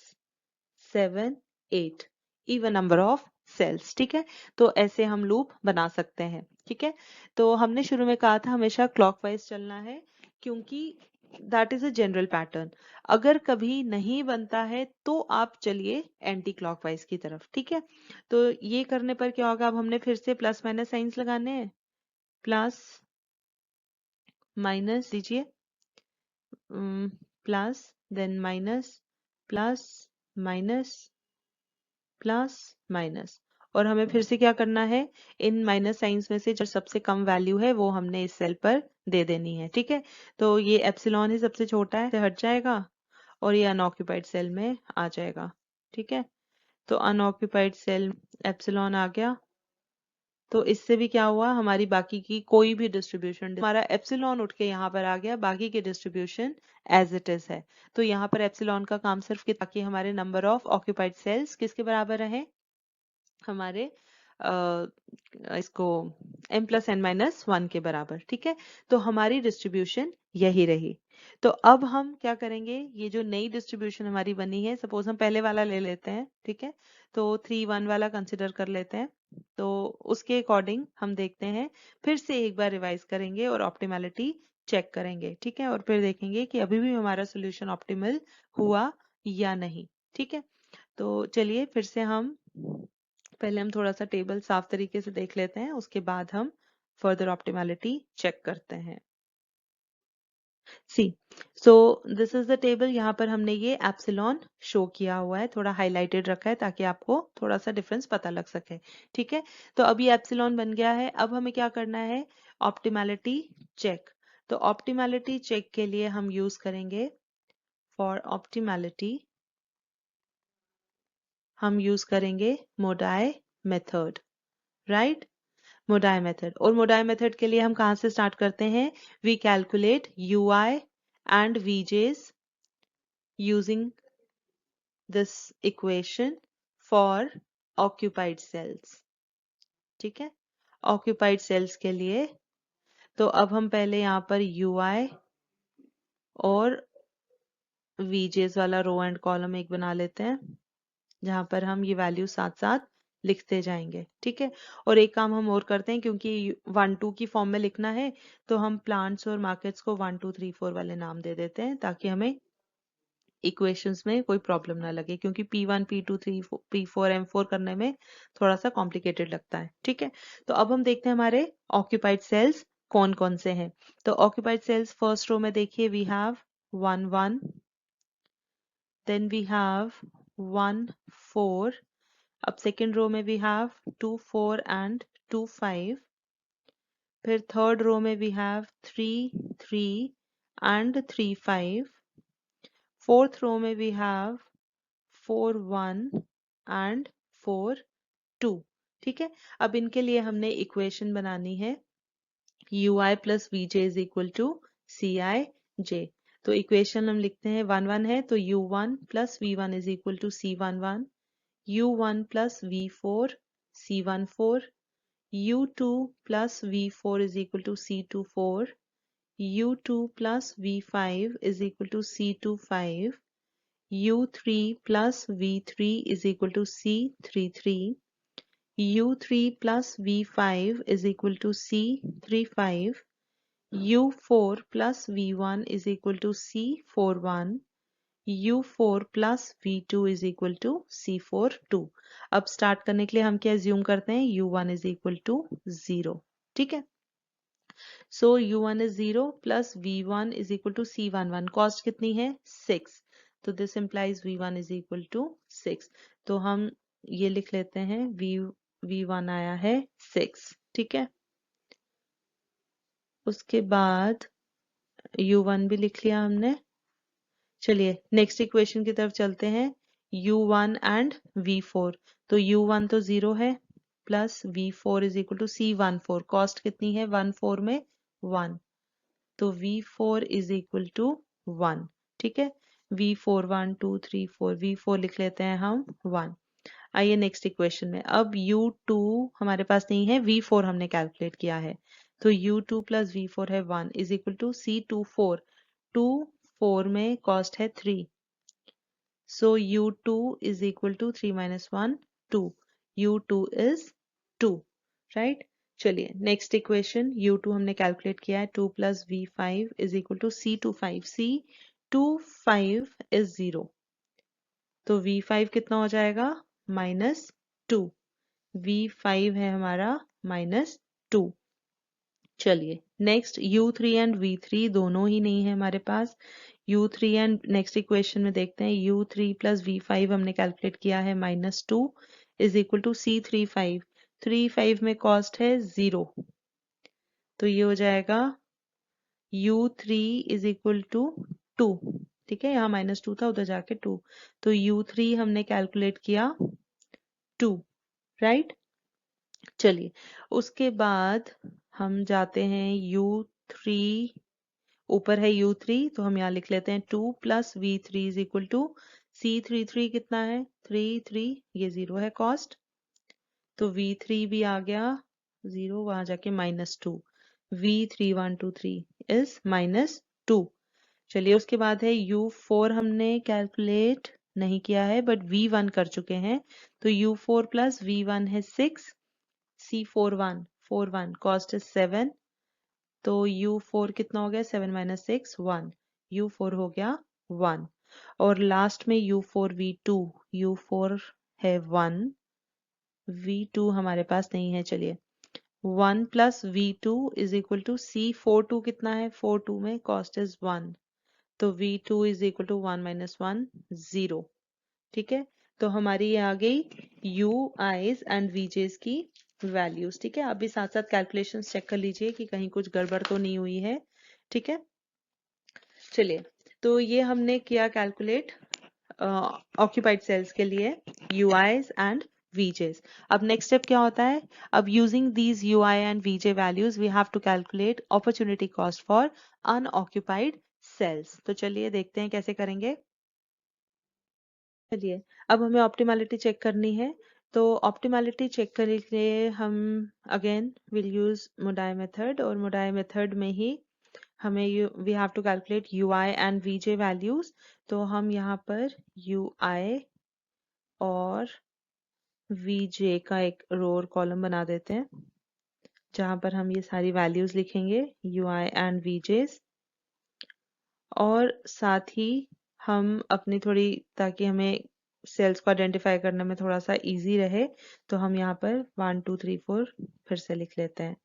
7 8, इवन नंबर ऑफ सेल्स, ठीक है। तो ऐसे हम लूप बना सकते हैं, ठीक है। तो हमने शुरू में कहा था हमेशा क्लॉकवाइज चलना है, क्योंकि that is a general pattern. अगर कभी नहीं बनता है तो आप चलिए एंटी क्लॉकवाइज की तरफ, ठीक है। तो ये करने पर क्या होगा, अब हमने फिर से प्लस माइनस साइंस लगाने हैं, प्लस माइनस दीजिए, plus, then minus, plus, minus, plus, minus, और हमें फिर से क्या करना है, इन माइनस साइंस में से जो सबसे कम वैल्यू है वो हमने इस सेल पर दे देनी है, ठीक है। तो ये एप्सिलॉन ही सबसे छोटा है, हट जाएगा और ये अनऑक्यूपाइड सेल में आ जाएगा, ठीक है। तो अनऑक्यूपाइड सेल एप्सिलॉन आ गया, तो इससे भी क्या हुआ, हमारी बाकी की कोई भी डिस्ट्रीब्यूशन, हमारा एप्सिलॉन उठ के यहाँ पर आ गया, बाकी की डिस्ट्रीब्यूशन एज इट इज है। तो यहाँ पर एप्सिलॉन का काम सिर्फ कि ताकि हमारे नंबर ऑफ ऑक्यूपाइड सेल्स किसके बराबर रहे, हमारे इसको m+n-1 के बराबर, ठीक है। तो हमारी डिस्ट्रीब्यूशन यही रही। तो अब हम क्या करेंगे, ये जो नई डिस्ट्रीब्यूशन हमारी बनी है, सपोज हम पहले वाला ले लेते हैं, ठीक है। तो 3-1 वाला कंसिडर कर लेते हैं। तो उसके अकॉर्डिंग हम देखते हैं, फिर से एक बार रिवाइज करेंगे और ऑप्टिमैलिटी चेक करेंगे, ठीक है। और फिर देखेंगे कि अभी भी हमारा सोल्यूशन ऑप्टिमल हुआ या नहीं, ठीक है। तो चलिए फिर से हम पहले हम थोड़ा सा टेबल साफ तरीके से देख लेते हैं, उसके बाद हम फर्दर ऑप्टिमैलिटी चेक करते हैं। See, so this is the table, यहाँ पर हमने ये एप्सिलॉन शो किया हुआ है, थोड़ा हाईलाइटेड रखा है ताकि आपको थोड़ा सा डिफरेंस पता लग सके, ठीक है। तो अब ये एप्सिलॉन बन गया है, अब हमें क्या करना है, ऑप्टिमैलिटी चेक। तो ऑप्टिमैलिटी चेक के लिए हम यूज करेंगे, फॉर ऑप्टिमैलिटी हम यूज करेंगे मोडाई मेथड, राइट। मोडाई मेथड। और मोडाई मेथड के लिए हम कहाँ से स्टार्ट करते हैं? We calculate UI and VJs using this equation for occupied cells. ठीक है, ऑक्यूपाइड सेल्स के लिए तो अब हम पहले यहाँ पर UI और VJs वाला रो एंड कॉलम एक बना लेते हैं, जहां पर हम ये वैल्यू साथ साथ लिखते जाएंगे। ठीक है, और एक काम हम और करते हैं, क्योंकि 1 2 की फॉर्म में लिखना है तो हम प्लांट्स और मार्केट्स को 1 2 3 4 वाले नाम दे देते हैं, ताकि हमें इक्वेशंस में कोई प्रॉब्लम ना लगे, क्योंकि P1 P2 P4 M4 करने में थोड़ा सा कॉम्प्लिकेटेड लगता है। ठीक है, तो अब हम देखते हैं हमारे ऑक्यूपाइड सेल्स कौन कौन से हैं। तो ऑक्यूपाइड सेल्स फर्स्ट रो में देखिए, we have 1 1, then we have 1 4, अब सेकेंड रो में we have 2 4 and 2 5, फिर थर्ड रो में we have 3 3 and 3 5, fourth row में we have 4 1 and 4 2। ठीक है, अब इनके लिए हमने इक्वेशन बनानी है UI plus VJ is equal to CIJ। तो इक्वेशन हम लिखते हैं 1 1 है तो U1 plus V1 is equal to C11, U1 plus V4 C14, U2 plus V4 is equal to C24, U2 plus V5 is equal to C25, U3 plus V3 is equal to C33, U3 plus V5 is equal to C35, U4 plus V1 is equal to C41, U4 plus V2 is equal to C42। अब start करने के लिए हम क्या assume करते हैं? U1 is equal to 0। ठीक है, सो U1 is 0 plus V1 is equal to C11। Cost कितनी है? 6, तो this implies V1 is equal to 6। तो हम ये लिख लेते हैं, V1 आया है 6। ठीक है, उसके बाद U1 भी लिख लिया हमने। चलिए नेक्स्ट इक्वेशन की तरफ चलते हैं, U1 एंड V4। तो U1 तो 0 है, plus V4 is equal to C14। Cost कितनी है? 14 में 1, तो V4 इज इक्वल टू 1। ठीक है, V4 1 2 3 4, V4 लिख लेते हैं हम 1। आइए नेक्स्ट इक्वेशन में, अब U2 हमारे पास नहीं है, V4 हमने कैलकुलेट किया है, तो U2 प्लस V4 है 1 इज इक्वल टू C24। 2 4 में कॉस्ट है 3, so U2 is equal to 3 minus 1 2, U2 is 2, right। चलिए नेक्स्ट इक्वेशन, U2 हमने कैलकुलेट किया है, 2 plus V5 is equal to C25, C25 is 0, तो V5 कितना हो जाएगा? -2, V5 है हमारा -2। चलिए नेक्स्ट U3 एंड V3 दोनों ही नहीं है हमारे पास। U3 एंड नेक्स्ट इक्वेशन में देखते हैं, U3 प्लस V5 हमने कैलकुलेट किया है -2 इज इक्वल टू C35। 35 में कॉस्ट है 0, तो ये हो जाएगा U3 इज इक्वल टू 2। ठीक है, यहाँ -2 था, उधर जाके 2, तो U3 हमने कैलकुलेट किया 2, राइट। चलिए उसके बाद हम जाते हैं U3, ऊपर है U3 तो हम यहाँ लिख लेते हैं 2 plus V3 is equal to C33 कितना है? 3 3, ये 0 है कॉस्ट, तो V3 भी आ गया 0, वहां जाके -2, V3 1 2 3 इज -2। चलिए उसके बाद है U4 हमने कैलकुलेट नहीं किया है बट V1 कर चुके हैं, तो U4 प्लस V1 है 6, C41 41, कॉस्ट इज 7, तो U4 कितना हो गया? 7 minus 6 1, U4 हो गया 1। और लास्ट में U4 V2, U4 है 1, V2 हमारे पास नहीं है। चलिए 1 plus V2 is equal to C42 कितना है? 42 में कॉस्ट इज 1, तो V2 is equal to 1 minus 1 0। ठीक है, तो हमारी ये आ गई UIs एंड VJs की वैल्यूज। ठीक है, अभी साथ साथ कैलकुलेशंस चेक कर लीजिए कि कहीं कुछ गड़बड़ तो नहीं हुई है। ठीक है, चलिए तो ये हमने किया कैलकुलेट ऑक्यूपाइड सेल्स के लिए UIs एंड VJs. अब next step क्या होता है? अब using these UI and VJ values, we have to calculate opportunity cost for unoccupied cells. तो चलिए देखते हैं कैसे करेंगे. चलिए, अब हमें ऑप्टिमैलिटी चेक करनी है. तो ऑप्टिमैलिटी चेक करने के लिए हम again will use MODI method, और मोडाई मेथड में ही हमें we have to calculate UI and VJ values. तो हम यहाँ पर UI और VJ का एक रो और कॉलम बना देते हैं, जहाँ पर हम ये सारी वैल्यूज लिखेंगे UI एंड VJs. और साथ ही हम अपनी थोड़ी, ताकि हमें सेल्स को आइडेंटिफाई करने में थोड़ा सा इजी रहे, तो हम यहाँ पर 1 2 3 4 फिर से लिख लेते हैं,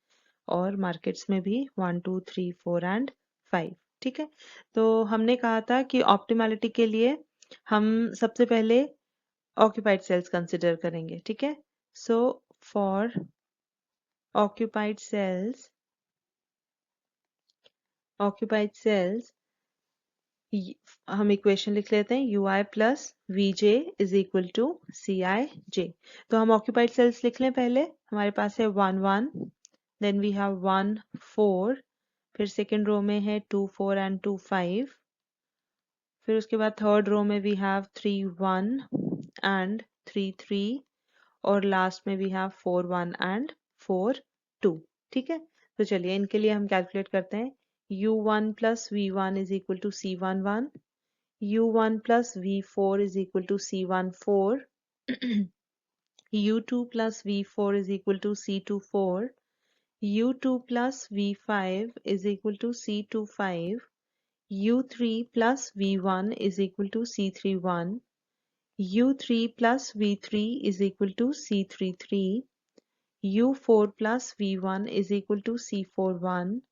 और मार्केट्स में भी 1 2 3 4 एंड 5. ठीक है. तो हमने कहा था कि ऑप्टिमैलिटी के लिए हम सबसे पहले ऑक्यूपाइड सेल्स कंसिडर करेंगे. ठीक है. सो फॉर occupied cells हम इक्वेशन लिख लेते हैं UI plus VJ is equal to CIJ. तो हम ऑक्यूपाइड सेल्स लिख लें. पहले हमारे पास है 1 1, देन वी हैव 1 4, फिर सेकेंड रो में है 2 4 एंड 2 5, फिर उसके बाद थर्ड रो में वी हैव 3 1 एंड 3 3, और लास्ट में वी हैव 4 1 एंड 4 2. ठीक है. तो चलिए इनके लिए हम कैलकुलेट करते हैं. U1 plus V1 is equal to C11, U1 plus V4 is equal to C14, U2 plus V4 is equal to C24, U2 plus V5 is equal to C25, U3 plus V1 is equal to C31, U3 plus V3 is equal to C33, U4 plus V1 is equal to C41,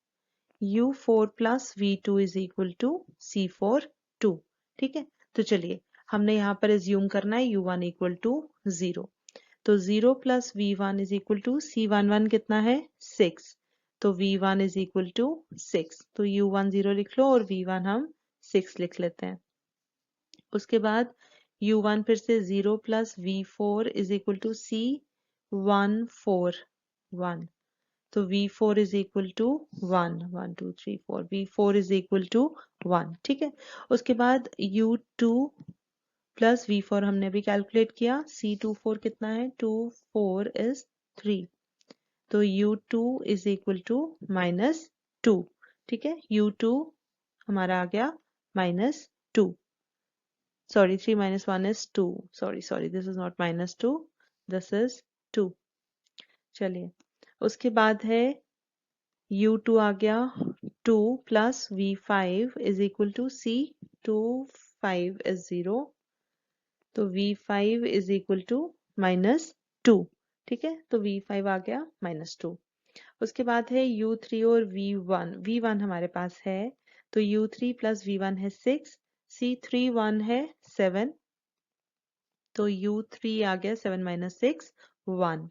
U4 plus V2 is equal to C42. ठीक है. तो चलिए हमने यहाँ पर assume करना है U1 equal to 0. तो 0 plus V1 is equal to C11 कितना है 6. तो V1 इज इक्वल टू 6. तो U1 0 लिख लो और V1 हम 6 लिख लेते हैं. उसके बाद U1 फिर से 0 plus V4 is equal to C141. तो V4 is equal to 1 1 2 3 4, V4 is equal to 1. ठीक है. उसके बाद U2 प्लस V4 हमने भी कैलकुलेट किया. C24 कितना है 2 4 इज 3. तो U2 इज इक्वल टू -2. ठीक है. U2 हमारा आ गया -2. Sorry, 3 minus 1 is 2. Sorry, this is not -2, this is 2. चलिए उसके बाद है U2 आ गया 2 plus V5 is equal to C25 is 0. तो V5 इज इक्वल टू -2. ठीक है. तो V5 आ गया -2. उसके बाद है U3 और V1 हमारे पास है. तो U3 प्लस V1 है 6, C31 है 7. तो U3 आ गया 7 minus 6 1.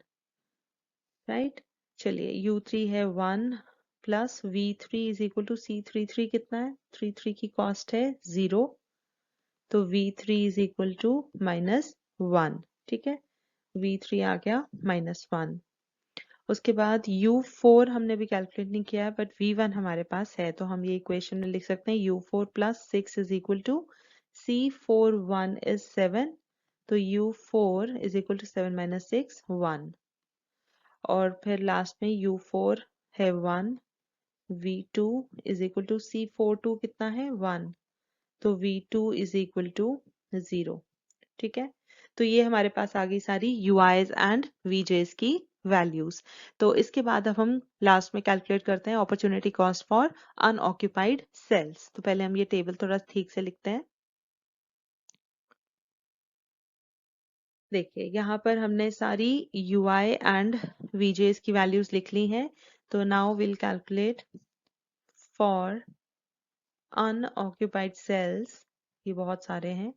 राइट. चलिए U3 है 1 plus V3 is equal to C33 कितना है 33 की कॉस्ट है 0. तो V3 इज इक्वल टू -1. ठीक है. V3 आ गया -1. उसके बाद U4 हमने भी कैलकुलेट नहीं किया है, बट V1 हमारे पास है, तो हम ये इक्वेशन में लिख सकते हैं U4 plus 6 is equal to C41 is 7. तो U4 is equal to 7 minus 6 1. और फिर लास्ट में U4 है 1, V2 is equal to C42 कितना है 1. तो V2 इज इक्वल टू 0. ठीक है. तो ये हमारे पास आ गई सारी UIs एंड VJs की वैल्यूज. तो इसके बाद अब हम लास्ट में कैलकुलेट करते हैं opportunity cost for unoccupied cells. तो पहले हम ये टेबल थोड़ा ठीक से लिखते हैं. देखिए यहाँ पर हमने सारी UI एंड VJs की वैल्यूज लिख ली हैं. तो now will calculate for unoccupied cells. ये बहुत सारे हैं.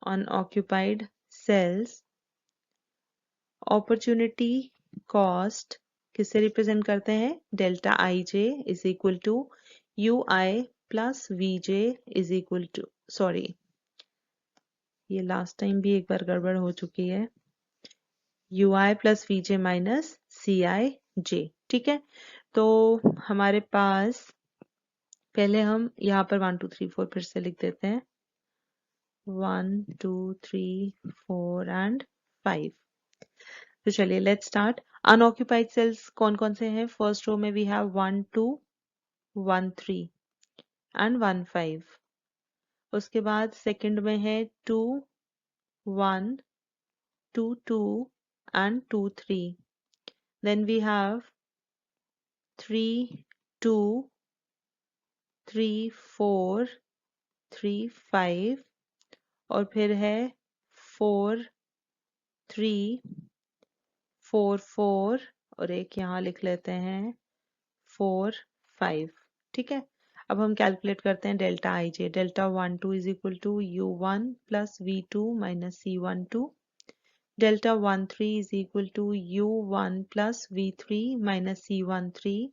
अनऑक्यूपाइड सेल्स अपॉर्चुनिटी कॉस्ट किससे रिप्रेजेंट करते हैं delta IJ is equal to UI plus VJ is equal to, sorry ये लास्ट टाइम भी एक बार गड़बड़ हो चुकी है. ui plus vj minus cij। ठीक है, तो हमारे पास पहले हम यहाँ पर 1 2 3 4 फिर से लिख देते हैं, 1 2 3 4 एंड 5। तो चलिए लेट्स स्टार्ट। अनऑक्यूपाइड सेल्स कौन कौन से हैं? फर्स्ट रो में वी हैव 1 2 1 3 एंड 1 5। उसके बाद सेकंड में है 2 1 2 2 एंड 2 3। देन वी हैव 3 2 3 4 3 5 और फिर है 4 3 4 4 और एक यहाँ लिख लेते हैं 4 5। ठीक है, अब हम कैलकुलेट करते हैं delta I J. Delta 1 2 is equal to u1 plus v2 minus c12। Delta 1 3 is equal to u1 plus v3 minus c13।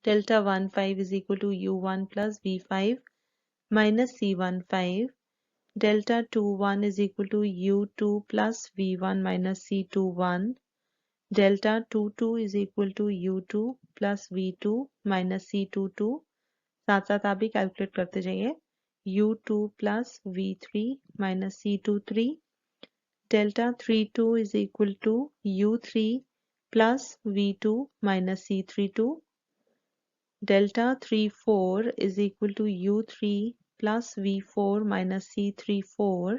Delta 1 5 is equal to u1 plus v5 minus c15. Delta 2 1 is equal to u2 plus v1 minus c21. Delta 2 2 is equal to u2 plus v2 minus c22। साथ साथ आप भी calculate करते जाइए। u2 plus v3 minus c23। Delta 3 2 is equal to u3 plus v2 minus c32। Delta 3 4 is equal to u3 plus v4 minus c34।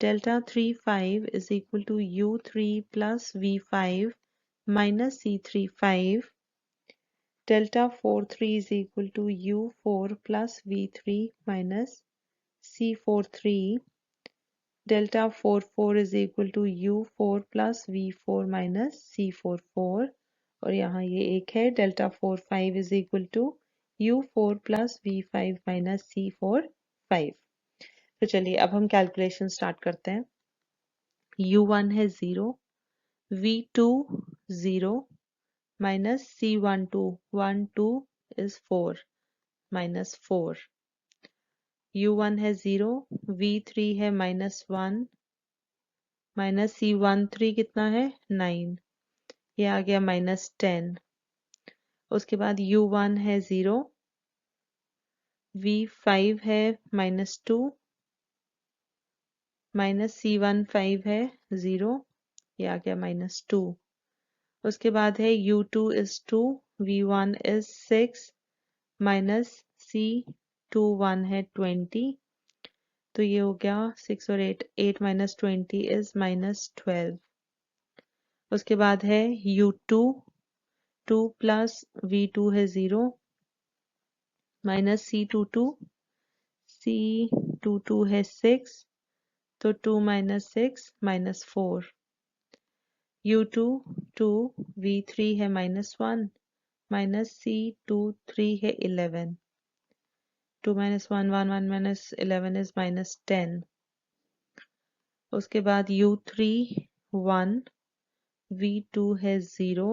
Delta 3 5 is equal to u3 plus v5 minus c35। Delta 4 3 is equal to u4 plus v3 minus c43। Delta 4 4 is equal to u4 plus v4 minus c44। और यहाँ ये एक है delta 4 5 is equal to u4 plus v5 minus c45। तो चलिए अब हम calculation start करते हैं। u1 है 0, v2 0 minus c12 1 2 is 4 minus 4। u1 है 0, v3 है माइनस 1 माइनस c13 कितना है 9, ये आ गया माइनस 10। उसके बाद u1 है 0, v5 है माइनस 2 माइनस c15 है 0, ये आ गया माइनस 2। उसके बाद है u2 is 2, v1 is 6 minus c21 है 20। तो ये हो गया 6 और 8, 8 माइनस 20 is माइनस 12। उसके बाद है u2 2 प्लस v2 है 0 माइनस c22 c22 है 6 तो 2 माइनस 6 माइनस 4। u2 2 v3 है माइनस 1 माइनस c23 है 11। 2 माइनस 1 1 1 माइनस 11 इज माइनस 10। उसके बाद u3 1 v2 है 0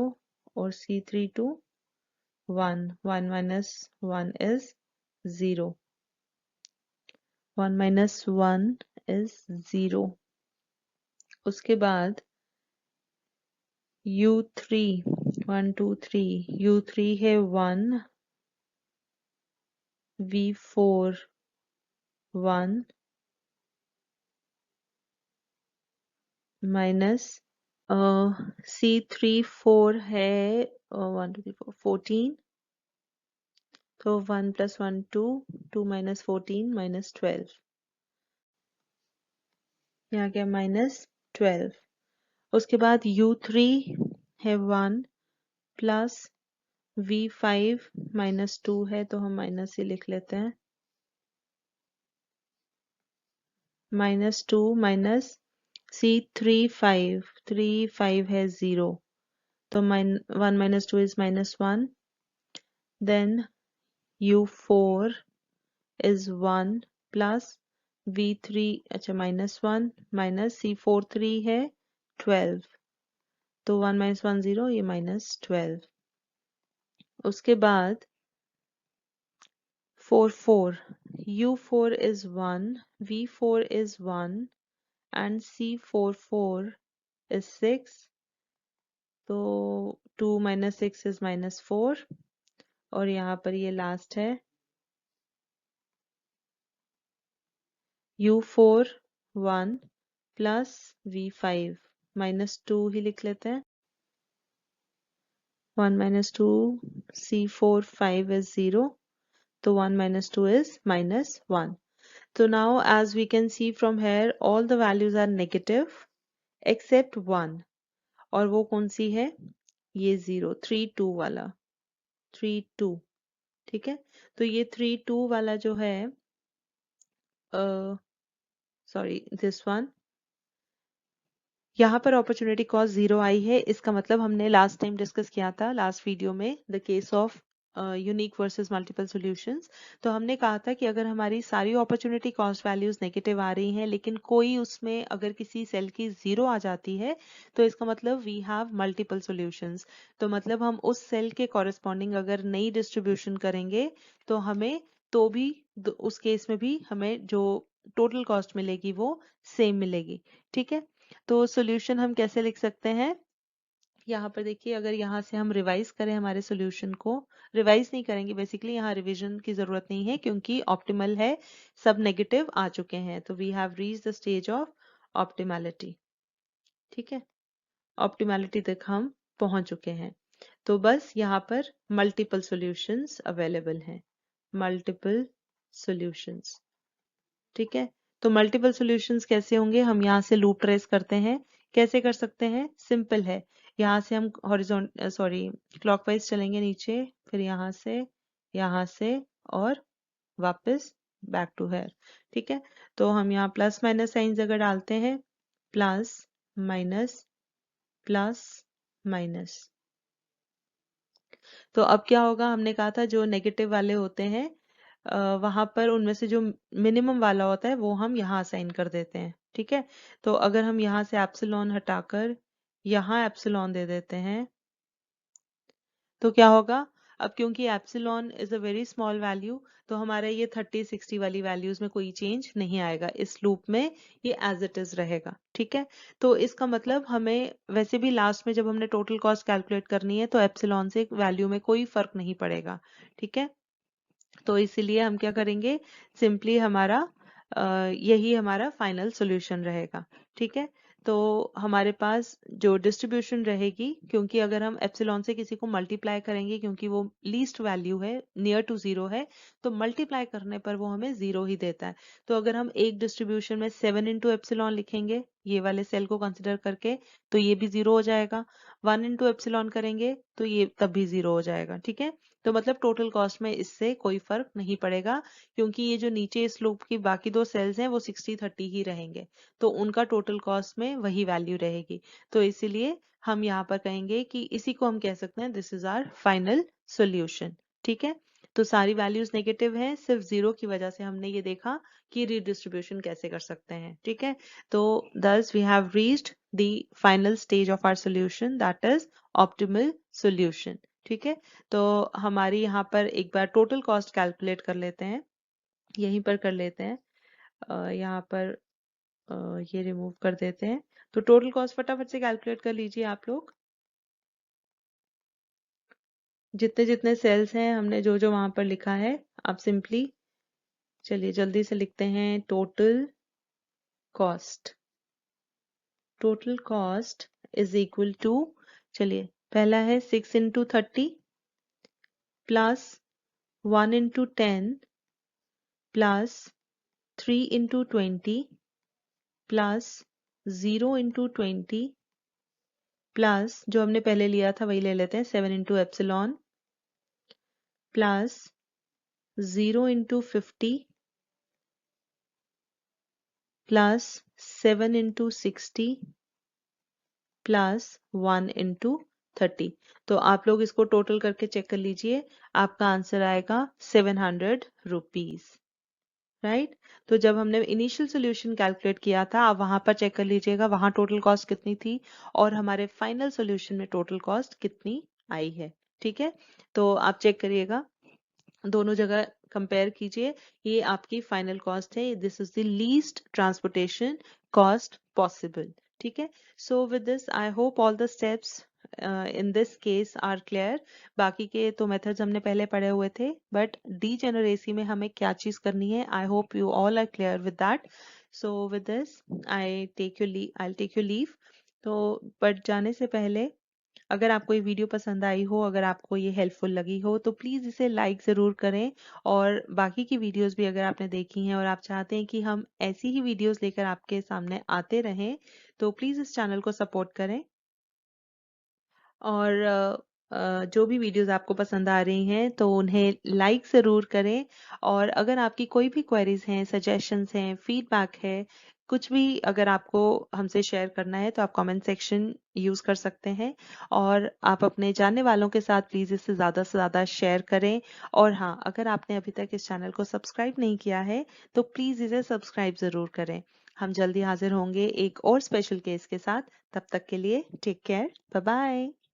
और c32 1 1 minus 1 is 0। 1 minus 1 is 0। उसके बाद u3 1 2 3 u3 है 1 v4 1 माइनस c34 है 1 2 3 4 14। तो 1 प्लस 1 2 2 माइनस 14 माइनस 12, यहाँ गया माइनस 12। उसके बाद u3 है 1 प्लस v5 माइनस 2 है तो हम माइनस ही लिख लेते हैं, माइनस 2 माइनस c35 3 5 है 0 तो 1 minus 2 is minus 1। Then u4 is 1 plus v3 अच्छा माइनस 1 माइनस c43 है 12 तो 1 माइनस 1 0, ये माइनस 12। उसके बाद 4 4 u4 is 1 v4 is 1 and c44 is 6, तो 2 - 6 इज -4, और यहाँ पर ये लास्ट है U4 1 प्लस V5 -2 ही लिख लेते हैं। 1 - 2 C4 5 is 0, so 1 - 2 is -1. So now as we can see from here all the values are negative except 1, और वो कौन सी है, ये 0 3 2 वाला 3 2, ठीक है। तो ये 3 2 वाला जो है, सॉरी दिस वन, यहाँ पर अपॉर्चुनिटी कॉस्ट 0 आई है। इसका मतलब हमने लास्ट टाइम डिस्कस किया था लास्ट वीडियो में the case of unique versus multiple solutions. तो हमने कहा था कि अगर हमारी सारी अपॉर्चुनिटी कॉस्ट वैल्यूज नेगेटिव आ रही हैं लेकिन कोई उसमें अगर किसी सेल की 0 आ जाती है तो इसका मतलब वी हैव मल्टीपल सॉल्यूशंस। तो मतलब हम उस सेल के कॉरेस्पॉन्डिंग अगर नई डिस्ट्रीब्यूशन करेंगे तो हमें तो भी उस केस में भी हमें जो टोटल कॉस्ट मिलेगी वो सेम मिलेगी, ठीक है। तो सॉल्यूशन हम कैसे लिख सकते हैं, यहाँ पर देखिए अगर यहाँ से हम रिवाइज करें हमारे सॉल्यूशन को, रिवाइज नहीं करेंगे बेसिकली, यहाँ रिवीजन की जरूरत नहीं है क्योंकि ऑप्टिमल है, सब नेगेटिव आ चुके हैं, तो we have reach the stage of optimality, ठीक है। ऑप्टिमैलिटी तक हम पहुंच चुके हैं, तो बस यहाँ पर मल्टीपल सॉल्यूशंस अवेलेबल हैं, मल्टीपल सॉल्यूशंस, ठीक है। तो मल्टीपल सॉल्यूशंस कैसे होंगे, हम यहाँ से लूप ट्रेस करते हैं। कैसे कर सकते हैं, सिंपल है, यहाँ से हम हॉरिजॉन्टल सॉरी क्लॉकवाइज चलेंगे नीचे, फिर यहाँ से और वापस बैक टू हेयर, ठीक है। तो हम यहाँ प्लस माइनस साइंस अगर डालते हैं, प्लस माइनस प्लस माइनस, तो अब क्या होगा, हमने कहा था जो नेगेटिव वाले होते हैं वहां पर उनमें से जो मिनिमम वाला होता है वो हम यहाँ असाइन कर देते हैं, ठीक है। तो अगर हम यहाँ से एप्सिलॉन हटाकर यहाँ एप्सिलॉन दे देते हैं तो क्या होगा, अब क्योंकि epsilon is a very small value तो हमारा ये 30 60 वाली वैल्यूज में कोई चेंज नहीं आएगा, इस लूप में ये एज इट इज रहेगा, ठीक है। तो इसका मतलब हमें वैसे भी लास्ट में जब हमने टोटल कॉस्ट कैलकुलेट करनी है तो एप्सिलॉन से वैल्यू में कोई फर्क नहीं पड़ेगा, ठीक है। तो इसीलिए हम क्या करेंगे, सिंपली हमारा यही हमारा फाइनल सॉल्यूशन रहेगा, ठीक है। तो हमारे पास जो डिस्ट्रीब्यूशन रहेगी, क्योंकि अगर हम एप्सिलॉन से किसी को मल्टीप्लाई करेंगे क्योंकि वो लीस्ट वैल्यू है, नियर टू जीरो है, तो मल्टीप्लाई करने पर वो हमें जीरो ही देता है। तो अगर हम एक डिस्ट्रीब्यूशन में 7 इंटू एप्सिलॉन लिखेंगे ये वाले सेल को कंसिडर करके तो ये भी जीरो हो जाएगा, 1 इंटू एप्सिलॉन करेंगे तो ये तब भी जीरो हो जाएगा, ठीक है। तो मतलब टोटल कॉस्ट में इससे कोई फर्क नहीं पड़ेगा क्योंकि ये जो नीचे इस लूप की बाकी दो सेल्स हैं वो 60 30 ही रहेंगे, तो उनका टोटल कॉस्ट में वही वैल्यू रहेगी। तो इसीलिए हम यहाँ पर कहेंगे कि इसी को हम कह सकते हैं this is our final solution, ठीक है। तो सारी वैल्यूज नेगेटिव हैं, सिर्फ जीरो की वजह से हमने ये देखा कि रीडिस्ट्रीब्यूशन कैसे कर सकते हैं, ठीक है। तो thus we have reached the final stage of our solution, that is optimal solution, ठीक है। तो हमारी यहाँ पर एक बार टोटल कॉस्ट कैलकुलेट कर लेते हैं, यहीं पर कर लेते हैं, यहाँ पर ये रिमूव कर देते हैं। तो टोटल कॉस्ट फटाफट से कैलकुलेट कर लीजिए आप लोग, जितने जितने सेल्स हैं हमने जो जो वहां पर लिखा है, आप सिंपली चलिए जल्दी से लिखते हैं। Cost total cost is equal to, चलिए पहला है 6 into 30 plus 1 into 10 plus 3 into 20 plus 0 into 20 plus जो हमने पहले लिया था वही ले लेते हैं 7 into epsilon plus 0 into 50 plus 7 into 60 plus 1 into 30। तो आप लोग इसको टोटल करके चेक कर लीजिए, आपका आंसर आएगा 700 रुपीज, राइट। तो जब हमने इनिशियल सोल्यूशन कैलकुलेट किया था आप वहां पर चेक कर लीजिएगा वहां टोटल कॉस्ट कितनी थी और हमारे फाइनल सोल्यूशन में टोटल कॉस्ट कितनी आई है, ठीक है। तो आप चेक करिएगा, दोनों जगह कंपेयर कीजिए, ये आपकी फाइनल कॉस्ट है, this is the least transportation cost possible, ठीक है। So with this I hope all the steps in this case are clear. बाकी के तो मेथड्स हमने पहले पढ़े हुए थे, बट डीजेनरेसी में हमें क्या चीज करनी है, I hope you all are clear with that. So with this I take you leave. तो बट जाने से पहले, अगर आपको ये वीडियो पसंद आई हो, अगर आपको ये हेल्पफुल लगी हो, तो प्लीज़ इसे लाइक ज़रूर करें। और बाकी की वीडियोस भी अगर आपने देखी हैं और आप चाहते हैं कि हम ऐसी ही वीडियोस लेकर आपके सामने आते रहें, तो प्लीज़ इस चैनल को सपोर्ट करें। और जो भी वीडियोस आपको पसंद आ रही हैं तो उन्हें लाइक ज़रूर करें। और अगर आपकी कोई भी क्वेरीज हैं, सजेशंस हैं, फीडबैक है, कुछ भी अगर आपको हमसे शेयर करना है तो आप कमेंट सेक्शन यूज़ कर सकते हैं। और आप अपने जानने वालों के साथ प्लीज़ इसे ज़्यादा से ज़्यादा शेयर करें। और हाँ, अगर आपने अभी तक इस चैनल को सब्सक्राइब नहीं किया है तो प्लीज़ इसे सब्सक्राइब ज़रूर करें। हम जल्दी हाजिर होंगे एक और स्पेशल केस के साथ। तब तक के लिए टेक केयर, बाय बाय।